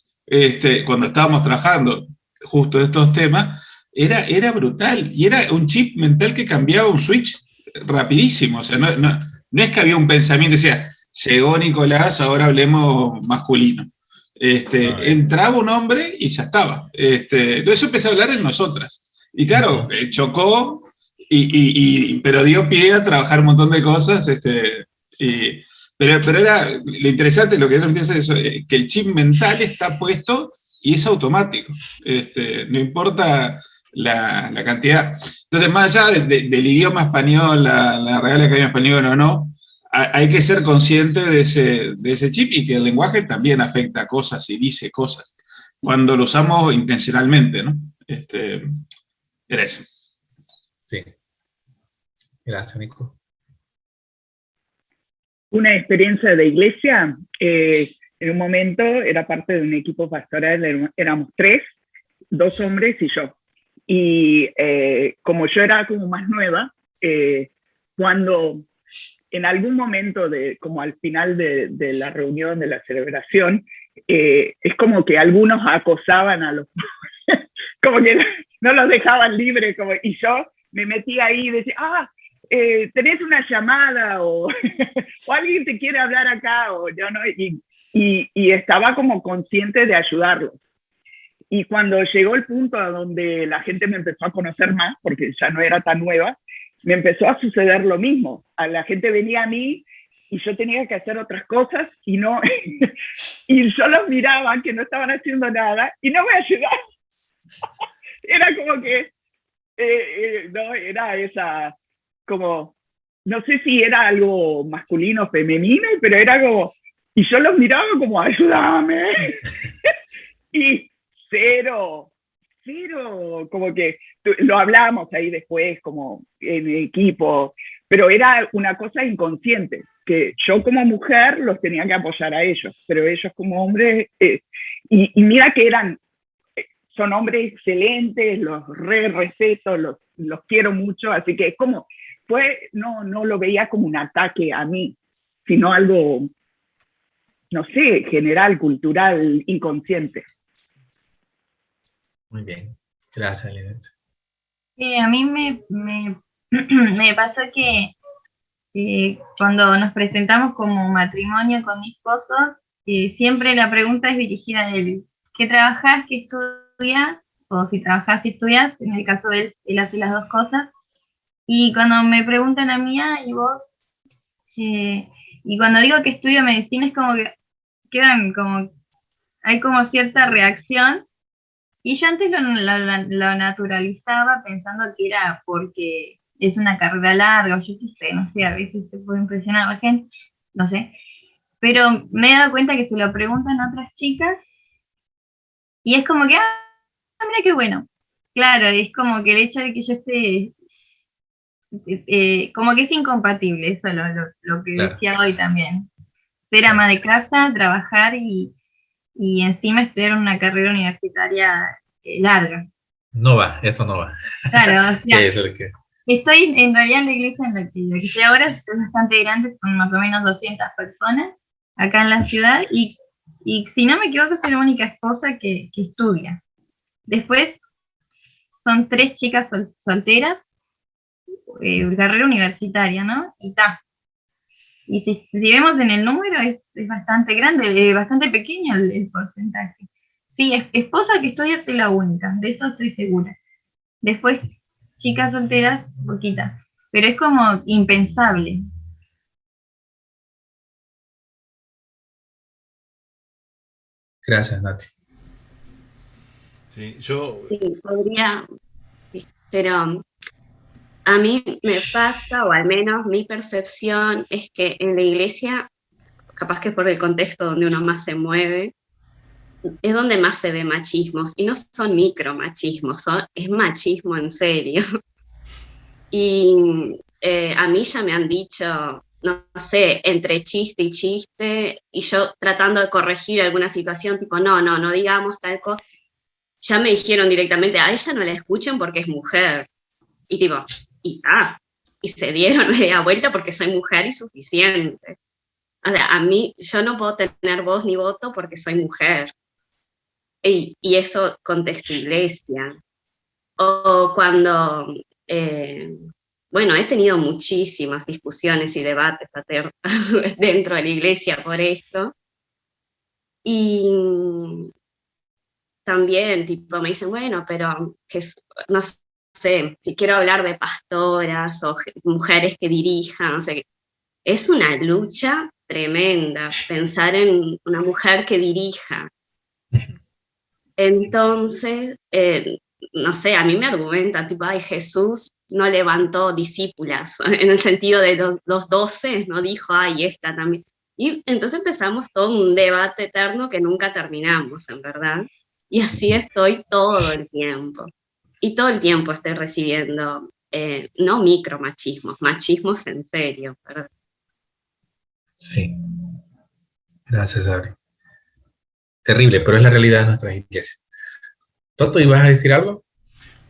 cuando estábamos trabajando justo de estos temas, era brutal, y era un chip mental que cambiaba un switch rapidísimo. O sea, no es que había un pensamiento, decía, llegó Nicolás, ahora hablemos masculino. Entraba un hombre y ya estaba. Entonces yo empecé a hablar en nosotras. Y claro, chocó, pero dio pie a trabajar un montón de cosas. Pero era lo interesante, lo que era interesante es eso, que el chip mental está puesto y es automático. No importa la cantidad. Entonces, más allá del idioma español, la Real Academia Española o no, hay que ser consciente de ese chip, y que el lenguaje también afecta cosas y dice cosas, cuando lo usamos intencionalmente, ¿no? Era eso. Sí. Gracias, Nico. Una experiencia de iglesia, en un momento era parte de un equipo pastoral, éramos 3, 2 hombres y yo. Y como yo era como más nueva, cuando en algún momento, como al final de la reunión, de la celebración, es como que algunos acosaban a los... como que no los dejaban libres, y yo me metí ahí y decía, tenés una llamada, o alguien te quiere hablar acá, o yo no, y estaba como consciente de ayudarlos. Y cuando llegó el punto a donde la gente me empezó a conocer más, porque ya no era tan nueva, me empezó a suceder lo mismo. La gente venía a mí y yo tenía que hacer otras cosas y yo los miraba que no estaban haciendo nada y no me ayudaban. Era como que, no, era esa, como, no sé si era algo masculino o femenino, pero era como, y yo los miraba como, ayúdame. Y cero, como que lo hablamos ahí después, como en equipo, pero era una cosa inconsciente, que yo como mujer los tenía que apoyar a ellos, pero ellos como hombres, y mira que son hombres excelentes, los respeto, los quiero mucho, así que es como, no lo veía como un ataque a mí, sino algo, no sé, general, cultural, inconsciente. Muy bien, gracias, Linet. A mí me pasó que cuando nos presentamos como matrimonio con mi esposo, siempre la pregunta es dirigida a él. ¿Qué trabajas? ¿Qué estudias? O si trabajas y estudias, en el caso de él hace las dos cosas. Y cuando me preguntan a mí, ¿y vos? Y cuando digo que estudio medicina es como que hay como cierta reacción. Y yo antes lo naturalizaba pensando que era porque es una carrera larga, o yo qué sé, no sé, a veces se puede impresionar a la gente, no sé. Pero me he dado cuenta que se lo preguntan a otras chicas y es como que, mira qué bueno. Claro, es como que el hecho de que yo esté, como que es incompatible, eso lo que decía hoy también. Ser ama de casa, trabajar y encima estudiar una carrera universitaria larga. No va, eso no va. Claro, o sea, eso es que... estoy en realidad en la iglesia en la que estoy ahora, es bastante grande, son más o menos 200 personas acá en la ciudad, y si no me equivoco soy la única esposa que estudia. Después son 3 chicas solteras, carrera universitaria, ¿no? Y está. Y si vemos en el número, es bastante grande, bastante pequeño el porcentaje. Sí, esposa que estudia soy la única, de eso estoy segura. Después, chicas solteras, poquitas. Pero es como impensable. Gracias, Nati. Sí, yo... Sí, podría, sí, pero a mí me pasa, o al menos mi percepción, es que en la iglesia, capaz que por el contexto donde uno más se mueve, es donde más se ve machismos, y no son micromachismos, es machismo en serio. Y a mí ya me han dicho, no sé, entre chiste y chiste, y yo tratando de corregir alguna situación, tipo, no digamos tal cosa, ya me dijeron directamente, a ella no la escuchen porque es mujer. Y tipo, y se dieron media vuelta porque soy mujer y suficiente. O sea, a mí, yo no puedo tener voz ni voto porque soy mujer. Y eso contexto iglesia. O cuando, bueno, he tenido muchísimas discusiones y debates dentro de la iglesia por esto. Y también, tipo, me dicen, bueno, pero no sé, si quiero hablar de pastoras o mujeres que dirijan, o sea, es una lucha tremenda pensar en una mujer que dirija. Entonces, no sé, a mí me argumenta, tipo, ay, Jesús no levantó discípulas, en el sentido de los 12, no dijo, ay, esta también. Y entonces empezamos todo un debate eterno que nunca terminamos, en verdad. Y así estoy todo el tiempo. Y todo el tiempo estoy recibiendo, no micromachismos, machismos en serio, ¿verdad? Sí. Gracias, Adri. Terrible, pero es la realidad de nuestras iglesias. Toto, ¿ibas a decir algo?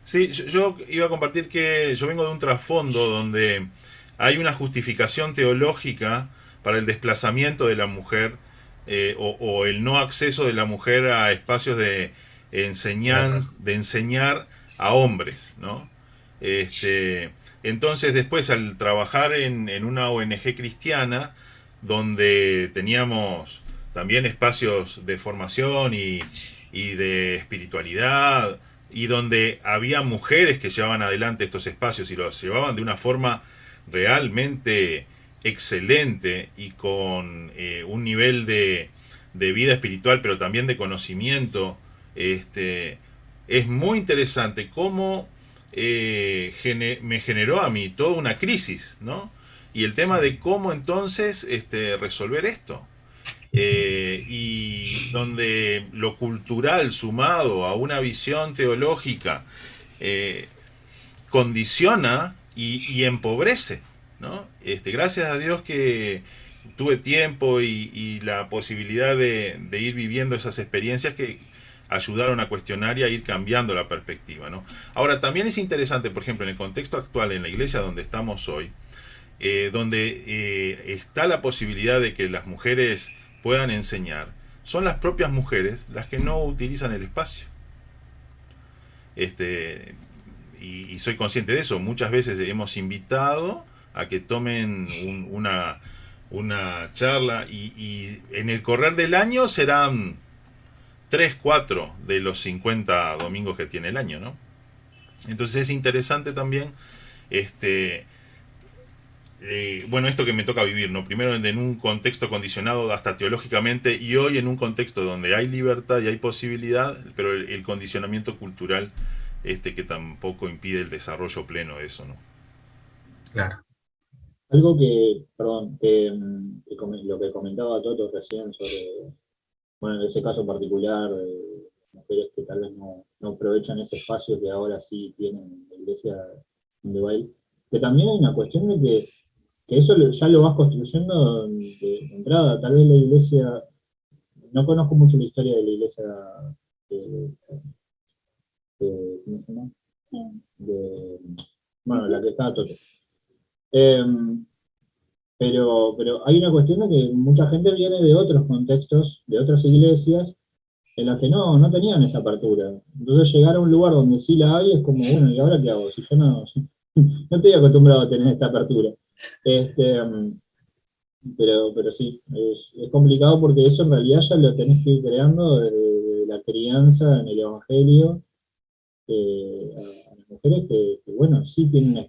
Sí, yo iba a compartir que yo vengo de un trasfondo donde hay una justificación teológica para el desplazamiento de la mujer o el no acceso de la mujer a espacios de enseñar a hombres, ¿no? Entonces después al trabajar en una ONG cristiana donde teníamos también espacios de formación y de espiritualidad, y donde había mujeres que llevaban adelante estos espacios y los llevaban de una forma realmente excelente y con un nivel de vida espiritual, pero también de conocimiento. Es muy interesante cómo me generó a mí toda una crisis, ¿no? Y el tema de cómo entonces resolver esto. Y donde lo cultural sumado a una visión teológica condiciona y empobrece, ¿no? Gracias a Dios que tuve tiempo y la posibilidad de ir viviendo esas experiencias que ayudaron a cuestionar y a ir cambiando la perspectiva, ¿no? Ahora, también es interesante, por ejemplo, en el contexto actual, en la iglesia donde estamos hoy, donde está la posibilidad de que las mujeres puedan enseñar, son las propias mujeres las que no utilizan el espacio. Y soy consciente de eso. Muchas veces hemos invitado a que tomen una charla y en el correr del año serán 3, 4 de los 50 domingos que tiene el año, ¿no? Entonces es interesante también bueno, esto que me toca vivir, ¿no? Primero en un contexto condicionado hasta teológicamente y hoy en un contexto donde hay libertad y hay posibilidad, pero el condicionamiento cultural que tampoco impide el desarrollo pleno de eso, ¿no? Claro. Algo que, perdón, lo que comentaba Toto recién sobre, bueno, en ese caso particular de mujeres que tal vez no aprovechan ese espacio que ahora sí tienen la iglesia donde va a ir, que también hay una cuestión de que eso ya lo vas construyendo de entrada. Tal vez la iglesia, no conozco mucho la historia de la iglesia ¿cómo se llama? Bueno, la que está Toto. Pero hay una cuestión de que mucha gente viene de otros contextos, de otras iglesias, en las que no tenían esa apertura. Entonces llegar a un lugar donde sí la hay es como, bueno, ¿y ahora qué hago? Si yo no estoy acostumbrado a tener esta apertura. Pero sí, es complicado porque eso en realidad ya lo tenés que ir creando desde la crianza en el Evangelio a las mujeres que bueno, sí tienen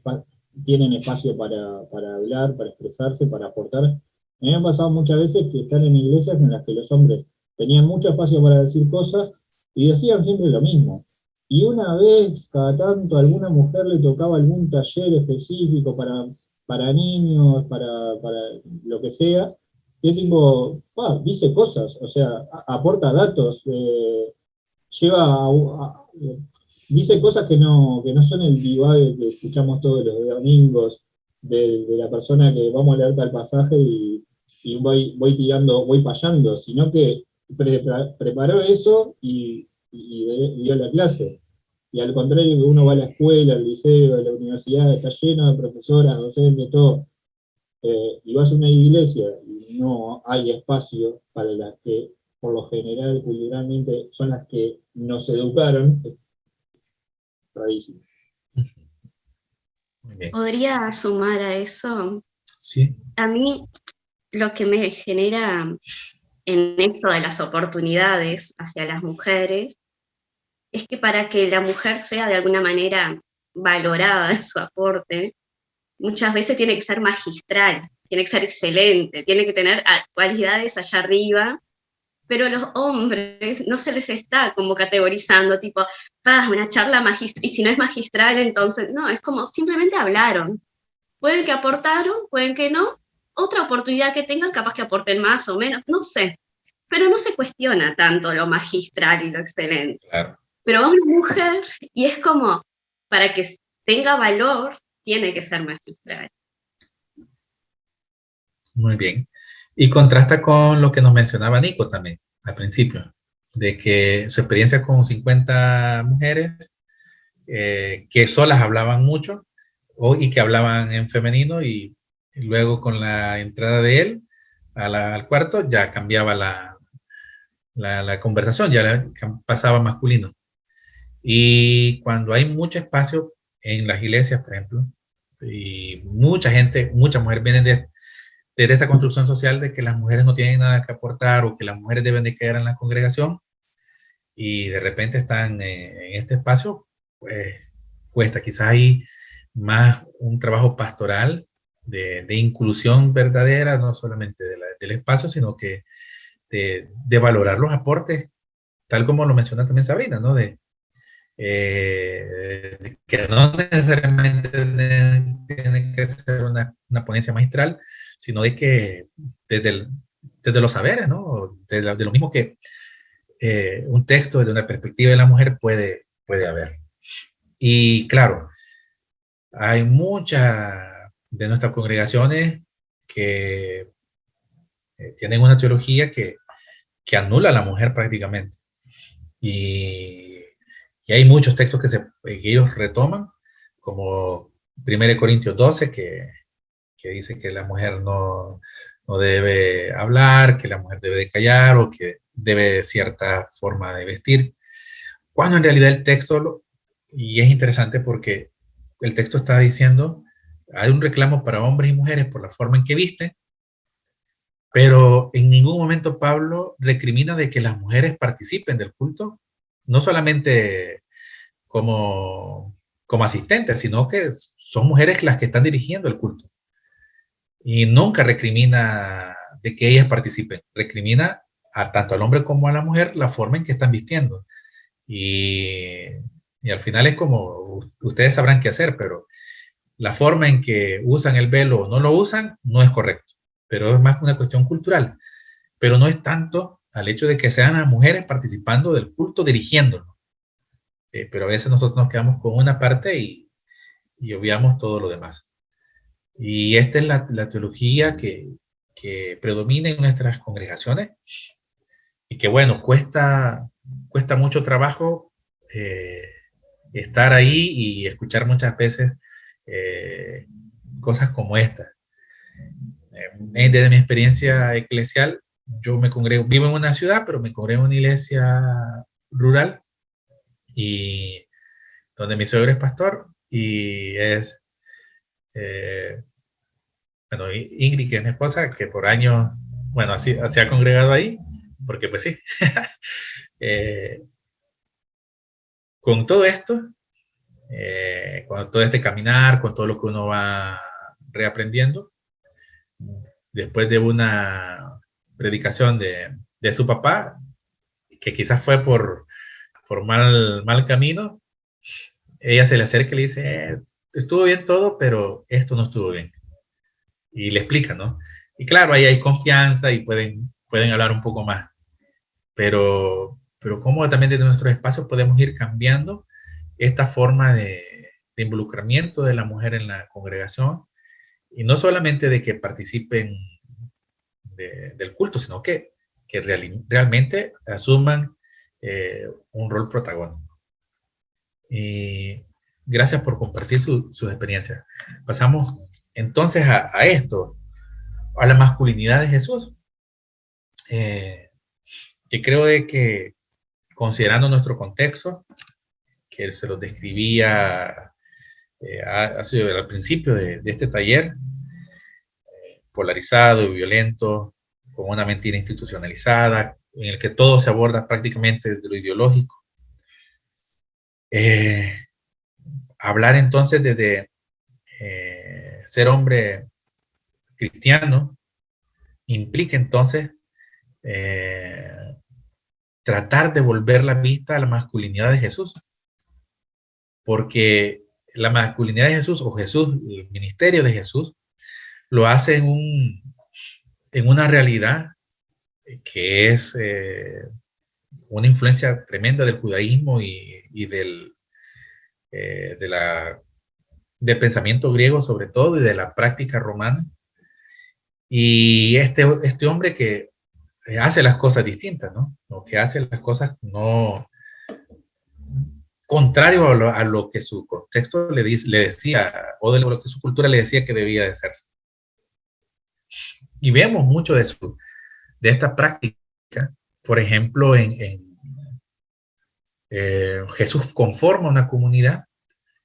espacio para hablar, para expresarse, para aportar. A mí me han pasado muchas veces que están en iglesias en las que los hombres tenían mucho espacio para decir cosas y decían siempre lo mismo. Y una vez, cada tanto, a alguna mujer le tocaba algún taller específico para niños, para lo que sea, y es tipo, dice cosas, o sea, aporta datos, dice cosas que no son el divague que escuchamos todos los domingos de la persona que vamos a leer tal pasaje y voy tirando, voy payando, sino que preparó eso y dio la clase. Y al contrario que uno va a la escuela, al liceo, a la universidad, está lleno de profesoras, docentes, todo, y vas a una iglesia y no hay espacio para las que, por lo general, culturalmente, son las que nos educaron, es rarísimo. ¿Podría sumar a eso? Sí. A mí lo que me genera en esto de las oportunidades hacia las mujeres es que para que la mujer sea de alguna manera valorada en su aporte, muchas veces tiene que ser magistral, tiene que ser excelente, tiene que tener cualidades allá arriba, pero a los hombres no se les está como categorizando, tipo, una charla magistral, y si no es magistral, entonces, no, es como simplemente hablaron. Pueden que aportaron, pueden que no, otra oportunidad que tengan, capaz que aporten más o menos, no sé, pero no se cuestiona tanto lo magistral y lo excelente. Claro. Pero a una mujer, y es como, para que tenga valor, tiene que ser magistral. Muy bien. Y contrasta con lo que nos mencionaba Nico también, al principio, de que su experiencia con 50 mujeres que solas hablaban mucho y que hablaban en femenino y luego con la entrada de él al cuarto ya cambiaba la conversación, ya pasaba masculino. Y cuando hay mucho espacio en las iglesias, por ejemplo, y mucha gente, muchas mujeres vienen desde esta construcción social de que las mujeres no tienen nada que aportar o que las mujeres deben de quedar en la congregación y de repente están en este espacio, pues cuesta. Quizás hay más un trabajo pastoral de inclusión verdadera, no solamente del espacio, sino que de valorar los aportes, tal como lo menciona también Sabrina, ¿no? Que no necesariamente tiene que ser una ponencia magistral, sino de que desde los saberes, ¿no? De lo mismo que un texto desde una perspectiva de la mujer puede haber. Y claro, hay muchas de nuestras congregaciones que tienen una teología que anula a la mujer prácticamente. Y hay muchos textos que ellos retoman, como 1 Corintios 12, que dice que la mujer no debe hablar, que la mujer debe de callar o que debe cierta forma de vestir, cuando en realidad el texto, y es interesante porque el texto está diciendo, hay un reclamo para hombres y mujeres por la forma en que visten, pero en ningún momento Pablo recrimina de que las mujeres participen del culto, no solamente como asistentes, sino que son mujeres las que están dirigiendo el culto. Y nunca recrimina de que ellas participen, recrimina tanto al hombre como a la mujer la forma en que están vistiendo. Y al final es como, ustedes sabrán qué hacer, pero la forma en que usan el velo o no lo usan no es correcto, pero es más una cuestión cultural. Pero no es tanto al hecho de que sean las mujeres participando del culto, dirigiéndolo. Pero a veces nosotros nos quedamos con una parte y obviamos todo lo demás. Y esta es la teología que predomina en nuestras congregaciones y que, bueno, cuesta mucho trabajo estar ahí y escuchar muchas veces cosas como esta. Desde mi experiencia eclesial, yo me congrego, vivo en una ciudad, pero me congrego en una iglesia rural y donde mi suegro es pastor y es bueno, Ingrid, que es mi esposa, que por años, bueno, así se ha congregado ahí, porque pues sí, con todo esto, con todo este caminar, con todo lo que uno va reaprendiendo, después de una predicación de de su papá, que quizás fue por mal camino. Ella se le acerca y le dice, estuvo bien todo, pero esto no estuvo bien. Y le explica, ¿no? Y claro, ahí hay confianza y pueden hablar un poco más. Pero cómo también desde nuestros espacios podemos ir cambiando esta forma de involucramiento de la mujer en la congregación, y no solamente de que participen del culto, sino que realmente asuman un rol protagónico. Y gracias por compartir sus experiencias. Pasamos entonces a esto, a la masculinidad de Jesús, que creo de que, considerando nuestro contexto, que se los describía al principio de este taller, polarizado y violento, con una mentira institucionalizada, en el que todo se aborda prácticamente desde lo ideológico. Hablar entonces desde ser hombre cristiano implica entonces tratar de volver la vista a la masculinidad de Jesús, porque la masculinidad de Jesús, o Jesús, el ministerio de Jesús, lo hace en una realidad que es una influencia tremenda del judaísmo y del pensamiento griego sobre todo, y de la práctica romana. Y este hombre que hace las cosas distintas, ¿no? O que hace las cosas no contrario a lo que su contexto le decía, o de lo que su cultura le decía que debía de hacerse. Y vemos mucho de esta práctica, por ejemplo, Jesús conforma una comunidad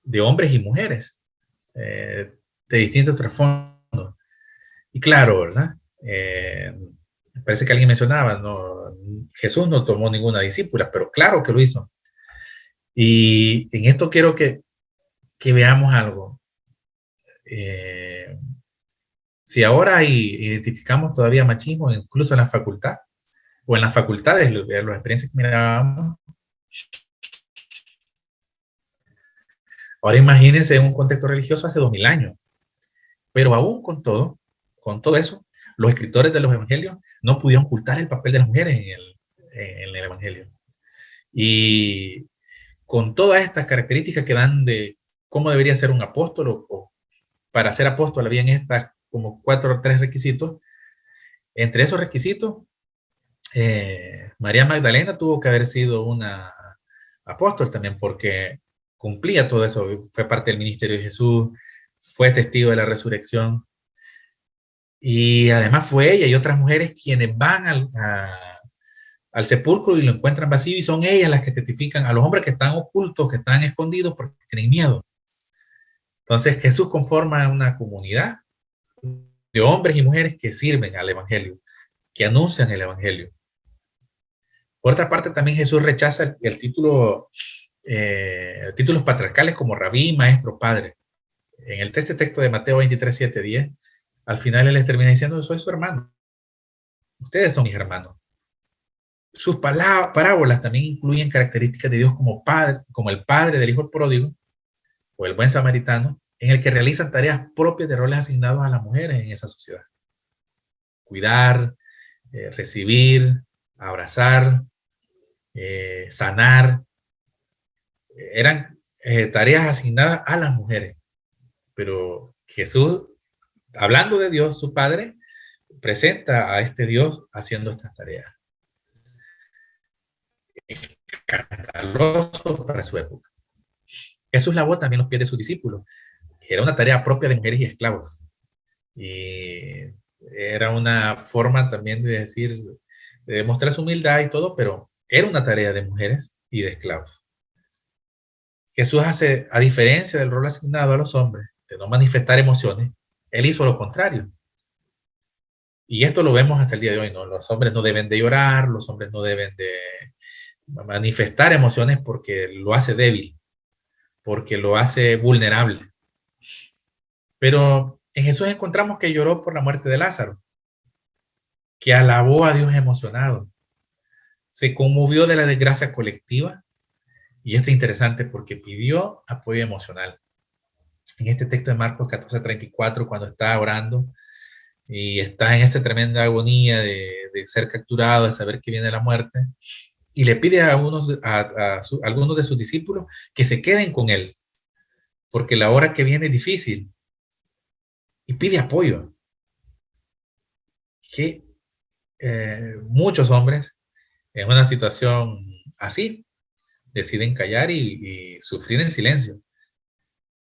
de hombres y mujeres de distintos trasfondos. Y claro, ¿verdad? Parece que alguien mencionaba, ¿no? Jesús no tomó ninguna discípula, pero claro que lo hizo. Y en esto quiero que veamos algo. Si ahora identificamos todavía machismo, incluso en la facultad, o en las facultades, las experiencias que mirábamos, ahora imagínense en un contexto religioso hace 2000 años. Pero aún con todo eso, los escritores de los evangelios no pudieron ocultar el papel de las mujeres en el evangelio. Y con todas estas características que dan de cómo debería ser un apóstol, o para ser apóstol habían estas como 4 o 3 requisitos. Entre esos requisitos, María Magdalena tuvo que haber sido una apóstol también, porque cumplía todo eso, fue parte del ministerio de Jesús, fue testigo de la resurrección, y además fue ella y otras mujeres quienes van al sepulcro y lo encuentran vacío, y son ellas las que testifican a los hombres que están ocultos, que están escondidos porque tienen miedo. Entonces Jesús conforma una comunidad de hombres y mujeres que sirven al evangelio, que anuncian el evangelio. Por otra parte, también Jesús rechaza el título, títulos patriarcales como rabí, maestro, padre. En el texto de Mateo 23, 7, 10, al final él les termina diciendo: soy su hermano. Ustedes son mis hermanos. Sus parábolas también incluyen características de Dios como padre, como el padre del hijo pródigo, o el buen samaritano, en el que realizan tareas propias de roles asignados a las mujeres en esa sociedad. Cuidar, recibir, abrazar, sanar, eran tareas asignadas a las mujeres. Pero Jesús, hablando de Dios, su Padre, presenta a este Dios haciendo estas tareas. Escandaloso para su época. Jesús lavó también los pies de sus discípulos. Era una tarea propia de mujeres y esclavos. Y era una forma también de decir, de demostrar su humildad y todo, pero era una tarea de mujeres y de esclavos. Jesús hace, a diferencia del rol asignado a los hombres, de no manifestar emociones, él hizo lo contrario. Y esto lo vemos hasta el día de hoy, ¿no? Los hombres no deben de llorar, los hombres no deben de manifestar emociones porque lo hace débil, porque lo hace vulnerable. Pero en Jesús encontramos que lloró por la muerte de Lázaro, que alabó a Dios emocionado, se conmovió de la desgracia colectiva, y esto es interesante porque pidió apoyo emocional. En este texto de Marcos 14:34, cuando está orando y está en esa tremenda agonía de ser capturado, de saber que viene la muerte, y le pide a algunos de sus discípulos que se queden con él, porque la hora que viene es difícil, y pide apoyo. Que muchos hombres en una situación así deciden callar y sufrir en silencio.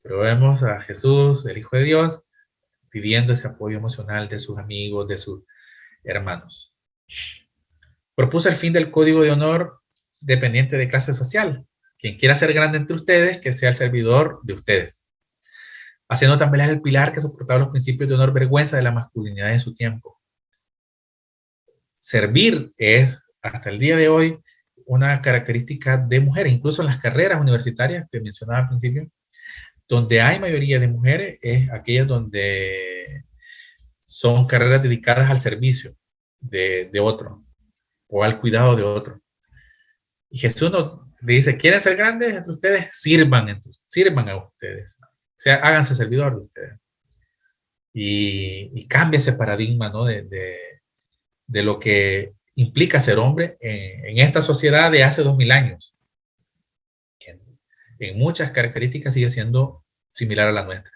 Pero vemos a Jesús, el Hijo de Dios, pidiendo ese apoyo emocional de sus amigos, de sus hermanos. Propuso el fin del código de honor dependiente de clase social. Quien quiera ser grande entre ustedes, que sea el servidor de ustedes. Haciendo también el pilar que soportaba los principios de honor, vergüenza de la masculinidad en su tiempo. Servir es, hasta el día de hoy, una característica de mujeres, incluso en las carreras universitarias que mencionaba al principio, donde hay mayoría de mujeres, es aquellas donde son carreras dedicadas al servicio de otro, o al cuidado de otro. Y Jesús le dice, ¿quieren ser grandes entre ustedes? Sirvan a ustedes. O sea, háganse servidor de ustedes. Y cambia ese paradigma, ¿no? de lo que implica ser hombre en esta sociedad de hace 2000 años. Que en muchas características sigue siendo similar a la nuestra.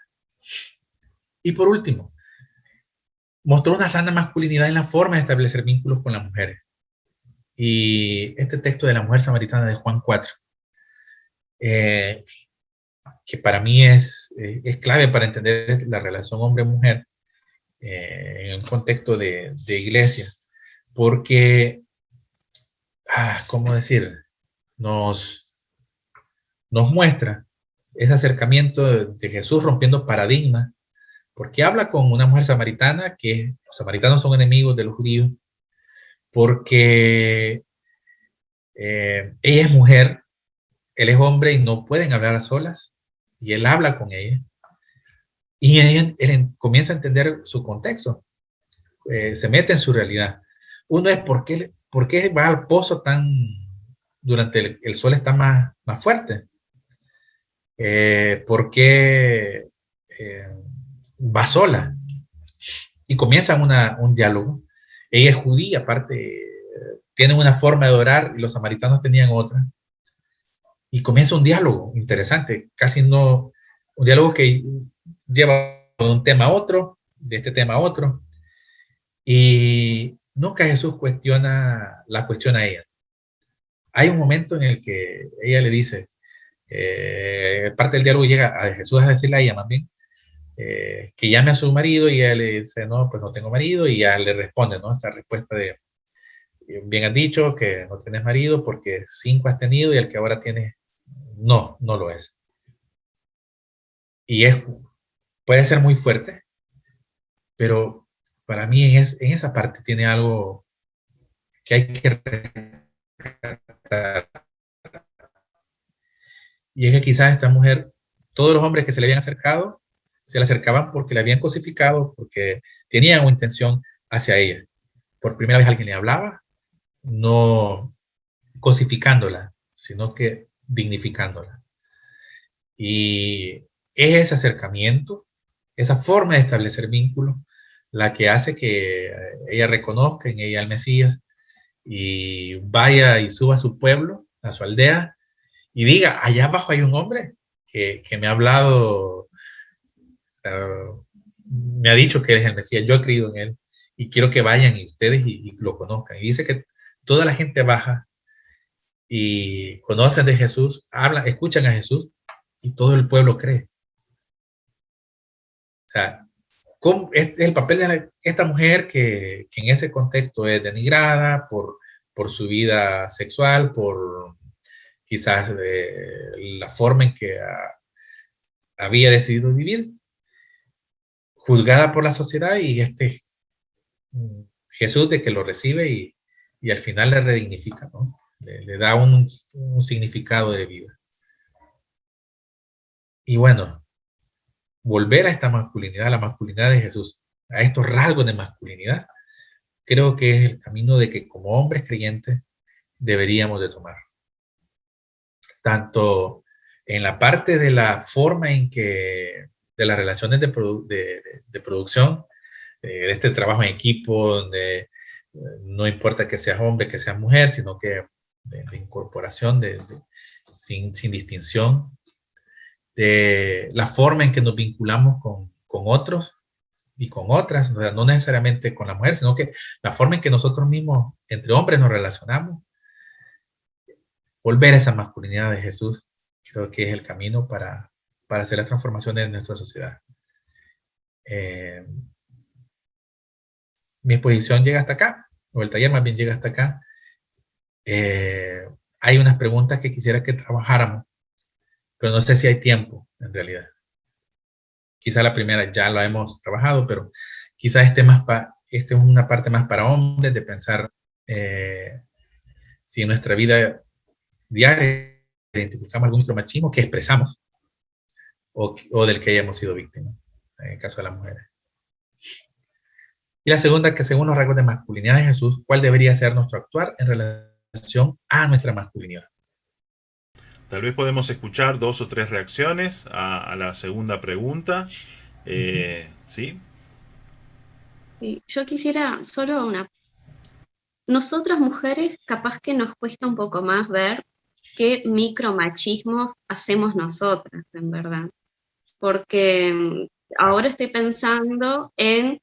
Y por último, mostró una sana masculinidad en la forma de establecer vínculos con las mujeres. Y este texto de la mujer samaritana de Juan 4, que para mí es clave para entender la relación hombre-mujer en un contexto de iglesia, porque, ¿cómo decir? Nos muestra ese acercamiento de Jesús rompiendo paradigmas, porque habla con una mujer samaritana, que los samaritanos son enemigos de los judíos, porque ella es mujer, él es hombre y no pueden hablar a solas, y él habla con ella, y él comienza a entender su contexto, se mete en su realidad. Uno es ¿por qué va al pozo durante el sol está más fuerte? ¿Por qué va sola? Y comienza un diálogo. Ella es judía, aparte, tienen una forma de orar y los samaritanos tenían otra. Y comienza un diálogo interesante, un diálogo que lleva de un tema a otro, de este tema a otro. Y nunca Jesús la cuestiona a ella. Hay un momento en el que ella le dice, parte del diálogo llega a Jesús a decirle a ella más bien, que llame a su marido, y ella le dice, no, pues no tengo marido, y ella le responde, ¿no? Esa respuesta de, bien has dicho que no tienes marido porque 5 has tenido y el que ahora tienes, no lo es. Y puede ser muy fuerte, pero para mí en esa parte tiene algo que hay que rescatar. Y es que quizás esta mujer, todos los hombres que se le habían acercado, se le acercaban porque la habían cosificado, porque tenían una intención hacia ella. Por primera vez alguien le hablaba, no cosificándola, sino que dignificándola. Y es ese acercamiento, esa forma de establecer vínculos, la que hace que ella reconozca en ella al Mesías y vaya y suba a su pueblo, a su aldea, y diga, allá abajo hay un hombre que me ha hablado, me ha dicho que él es el Mesías, yo he creído en él, y quiero que vayan y ustedes y lo conozcan. Y dice que toda la gente baja y conocen de Jesús, escuchan a Jesús, y todo el pueblo cree. O sea, es el papel de esta mujer que en ese contexto es denigrada por su vida sexual, por quizás la forma en que había decidido vivir, juzgada por la sociedad, y Jesús de que lo recibe y al final le redignifica, ¿no? Le da un significado de vida. Y bueno, volver a esta masculinidad, a la masculinidad de Jesús, a estos rasgos de masculinidad, creo que es el camino de que como hombres creyentes deberíamos de tomar. Tanto en la parte de la forma en que, de las relaciones de producción, de este trabajo en equipo, donde no importa que seas hombre, que seas mujer, sino que de incorporación, sin distinción, de la forma en que nos vinculamos con otros y con otras, o sea, no necesariamente con la mujer, sino que la forma en que nosotros mismos, entre hombres, nos relacionamos, volver a esa masculinidad de Jesús, creo que es el camino para hacer las transformaciones en nuestra sociedad. Mi exposición llega hasta acá, o el taller más bien llega hasta acá. Hay unas preguntas que quisiera que trabajáramos, pero no sé si hay tiempo, en realidad. Quizá la primera ya la hemos trabajado, pero quizá este es una parte más para hombres, de pensar si en nuestra vida diaria identificamos algún micromachismo que expresamos, o del que hayamos sido víctimas, en el caso de las mujeres. Y la segunda, que según los rasgos de masculinidad de Jesús, ¿cuál debería ser nuestro actuar en relación a nuestra masculinidad? Tal vez podemos escuchar 2 o 3 reacciones a la segunda pregunta. ¿Sí? Sí, yo quisiera solo Nosotras mujeres capaz que nos cuesta un poco más ver qué micromachismo hacemos nosotras, en verdad. Porque ahora estoy pensando en,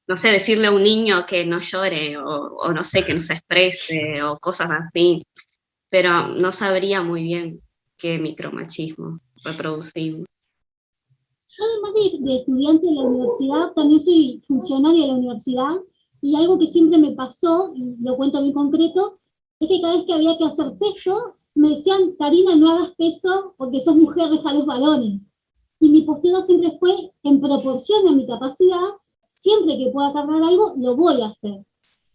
no sé, decirle a un niño que no llore, o no sé, que no se exprese, o cosas así. Pero no sabría muy bien qué micromachismo reproducimos. Yo además de estudiante de la universidad, también soy funcionaria de la universidad, y algo que siempre me pasó, y lo cuento muy concreto, es que cada vez que había que hacer peso, me decían, Karina, no hagas peso porque sos mujer, deja a los varones. Y mi postura siempre fue, en proporción a mi capacidad, siempre que pueda cargar algo, lo voy a hacer.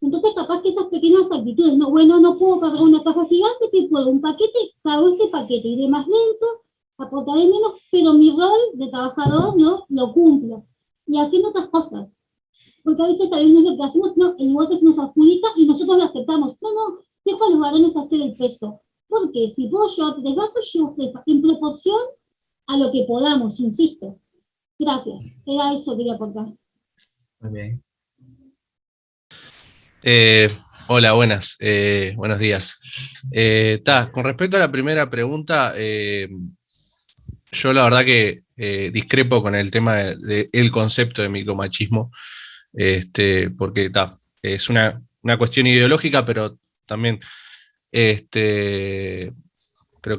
Entonces, capaz que esas pequeñas actitudes, no, bueno, no puedo cargar una caja gigante, que puedo un paquete, cargo este paquete, iré más lento, aportaré menos, pero mi rol de trabajador no lo cumplo. Y haciendo otras cosas. Porque a veces también no es lo que hacemos, no, el igual que se nos adjudica y nosotros lo aceptamos. No, dejo a los varones hacer el peso. Porque si puedo llevar 3 vasos, llevo 3, en proporción a lo que podamos, insisto. Gracias. Era eso que quería aportar. Muy bien. Hola, buenos días. Con respecto a la primera pregunta, yo la verdad que discrepo con el tema del concepto de micromachismo, porque es una cuestión ideológica, pero también creo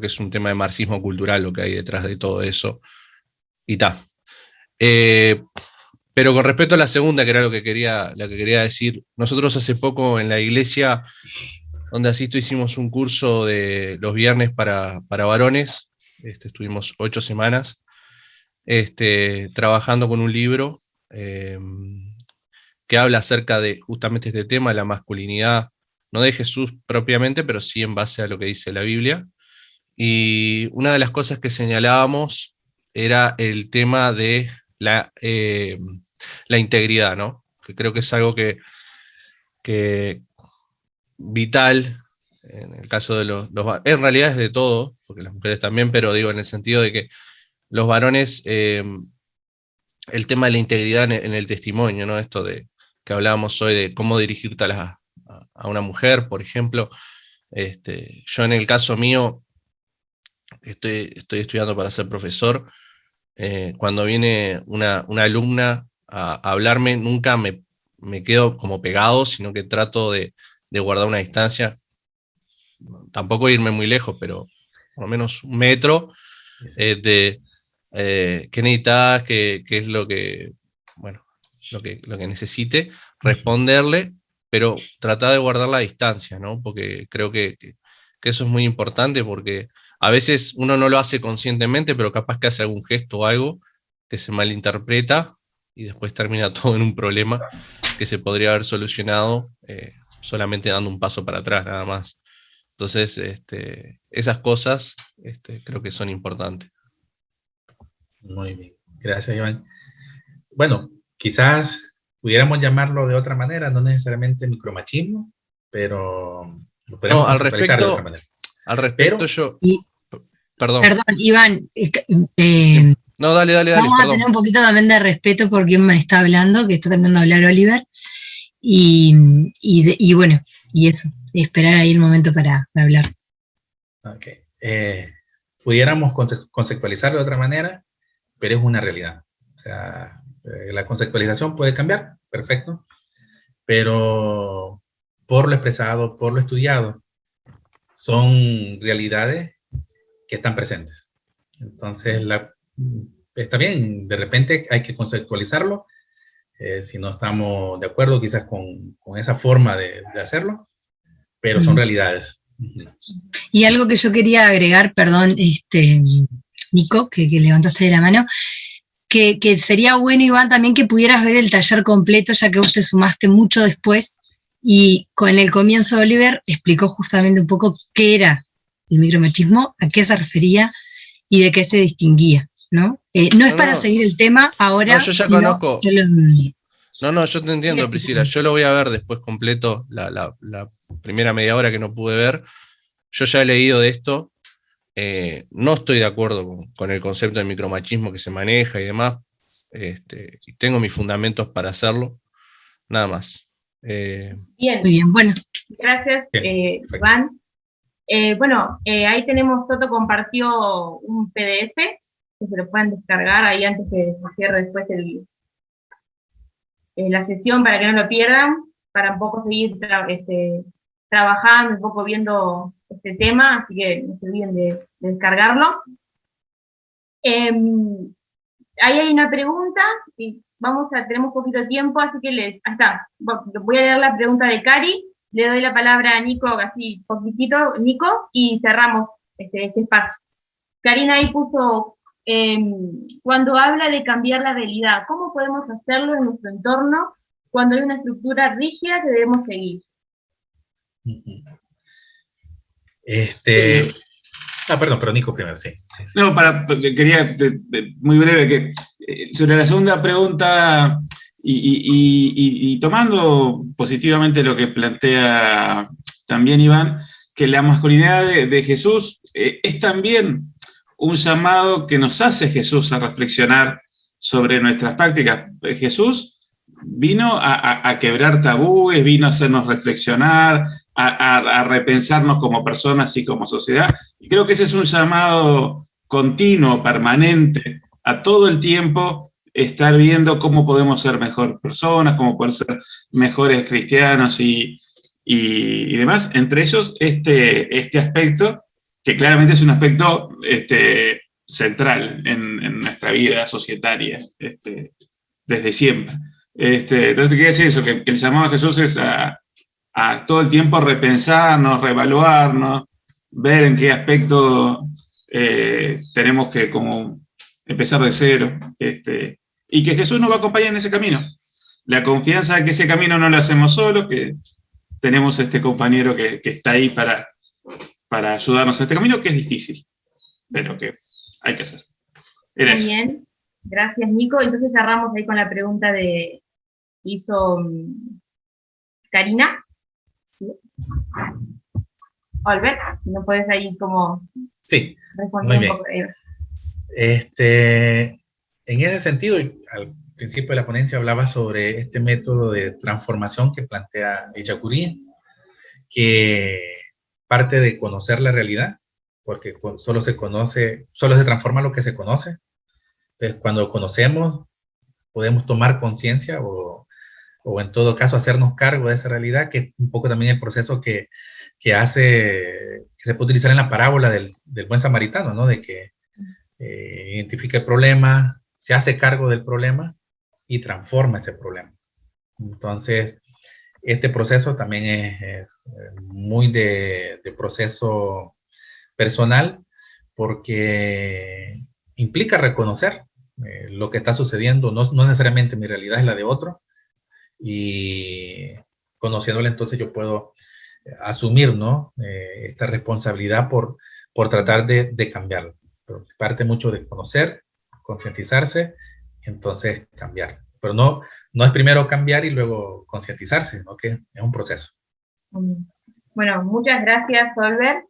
que es un tema de marxismo cultural lo que hay detrás de todo eso. Y pero con respecto a la segunda, que era lo que quería decir, nosotros hace poco en la iglesia donde asisto hicimos un curso de los viernes para varones, estuvimos 8 semanas trabajando con un libro que habla acerca de justamente este tema, la masculinidad, no de Jesús propiamente, pero sí en base a lo que dice la Biblia. Y una de las cosas que señalábamos era el tema de la integridad, ¿no? Que creo que es algo que vital en el caso de en realidad es de todo, porque las mujeres también, pero digo en el sentido de que los varones, el tema de la integridad en el testimonio, ¿no? Esto de que hablábamos hoy de cómo dirigirte a una mujer, por ejemplo. Yo en el caso mío estoy estudiando para ser profesor. Cuando viene una alumna a hablarme, nunca me quedo como pegado, sino que trato de guardar una distancia, tampoco irme muy lejos, pero por lo menos 1 metro, qué necesitas, qué es lo que, bueno, lo que necesite, responderle, pero tratar de guardar la distancia, ¿no? Porque creo que eso es muy importante, porque a veces uno no lo hace conscientemente, pero capaz que hace algún gesto o algo que se malinterpreta y después termina todo en un problema que se podría haber solucionado solamente dando un paso para atrás, nada más. Entonces, esas cosas creo que son importantes. Muy bien. Gracias, Iván. Bueno, quizás pudiéramos llamarlo de otra manera, no necesariamente micromachismo, pero lo podemos No, al conceptualizar de respecto, otra manera. al respecto Pero- yo... Y- Perdón. Perdón, Iván, No, dale, vamos a perdón. tener un poquito también de respeto por quien me está hablando, que está terminando de hablar Oliver, y bueno, y eso, esperar ahí el momento para hablar. Ok. Pudiéramos conceptualizarlo de otra manera, pero es una realidad. O sea, la conceptualización puede cambiar, perfecto, pero por lo expresado, por lo estudiado, son realidades que están presentes. Entonces, está bien, de repente hay que conceptualizarlo, si no estamos de acuerdo quizás con esa forma de hacerlo, pero son realidades. Y algo que yo quería agregar, perdón, Nico, que levantaste de la mano, que sería bueno, Iván, también que pudieras ver el taller completo, ya que vos te sumaste mucho después, y con el comienzo de Oliver explicó justamente un poco qué era el micromachismo, a qué se refería y de qué se distinguía, ¿no? No es para seguir el tema ahora. No, yo ya sino conozco. solo No, yo te entiendo, Sí. Priscila. Yo lo voy a ver después completo, la primera media hora que no pude ver. Yo ya he leído de esto. No estoy de acuerdo con el concepto de micromachismo que se maneja y demás. Y tengo mis fundamentos para hacerlo. Nada más. Bien. Muy bien, bueno. Gracias, Iván. Ahí tenemos, Toto compartió un PDF que se lo pueden descargar ahí antes que se cierre después la sesión para que no lo pierdan, para un poco seguir trabajando, un poco viendo este tema, así que no se olviden de descargarlo. Ahí hay una pregunta, y tenemos un poquito de tiempo, así que voy a leer la pregunta de Cari, le doy la palabra a Nico, así poquitito, Nico, y cerramos este espacio. Karina ahí puso, cuando habla de cambiar la realidad, ¿cómo podemos hacerlo en nuestro entorno cuando hay una estructura rígida que debemos seguir? Perdón, pero Nico primero, sí. No, quería, muy breve, que sobre la segunda pregunta, y tomando positivamente lo que plantea también Iván, que la masculinidad de Jesús es también un llamado que nos hace Jesús a reflexionar sobre nuestras prácticas. Jesús vino a quebrar tabúes, vino a hacernos reflexionar, a repensarnos como personas y como sociedad. Y creo que ese es un llamado continuo, permanente, a todo el tiempo estar viendo cómo podemos ser mejor personas, cómo poder ser mejores cristianos y demás. Entre ellos, este aspecto, que claramente es un aspecto central en nuestra vida societaria, desde siempre. Entonces, te quiero decir eso, que el llamado a Jesús es a todo el tiempo repensarnos, reevaluarnos, ver en qué aspecto tenemos que como empezar de cero, y que Jesús nos va a acompañar en ese camino. La confianza de que ese camino no lo hacemos solos, que tenemos este compañero que está ahí para ayudarnos a este camino, que es difícil, pero que hay que hacer. Era Muy eso. bien, gracias Nico. Entonces cerramos ahí con la pregunta que hizo Karina. ¿Sí? Albert, ¿no puedes ahí como sí, responder muy bien. un poco? En ese sentido, al principio de la ponencia hablaba sobre este método de transformación que plantea Echacurí, que parte de conocer la realidad, porque solo se transforma lo que se conoce. Entonces, cuando conocemos, podemos tomar conciencia o en todo caso hacernos cargo de esa realidad, que es un poco también el proceso que se puede utilizar en la parábola del buen samaritano, ¿no? De que identifica el problema, se hace cargo del problema y transforma ese problema. Entonces, este proceso también es muy de proceso personal, porque implica reconocer lo que está sucediendo, no necesariamente mi realidad es la de otro, y conociéndole entonces yo puedo asumir, ¿no? Esta responsabilidad por tratar de cambiarlo. Pero parte mucho de conocer, concientizarse y entonces cambiar. Pero no es primero cambiar y luego concientizarse, ¿no? Que es un proceso. Bueno, muchas gracias, Solver.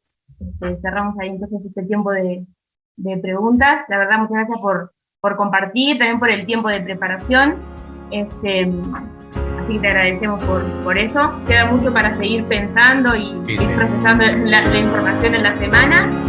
Cerramos ahí entonces este tiempo de preguntas. La verdad, muchas gracias por compartir, también por el tiempo de preparación. Así que te agradecemos por eso. Queda mucho para seguir pensando y procesando la información en la semana.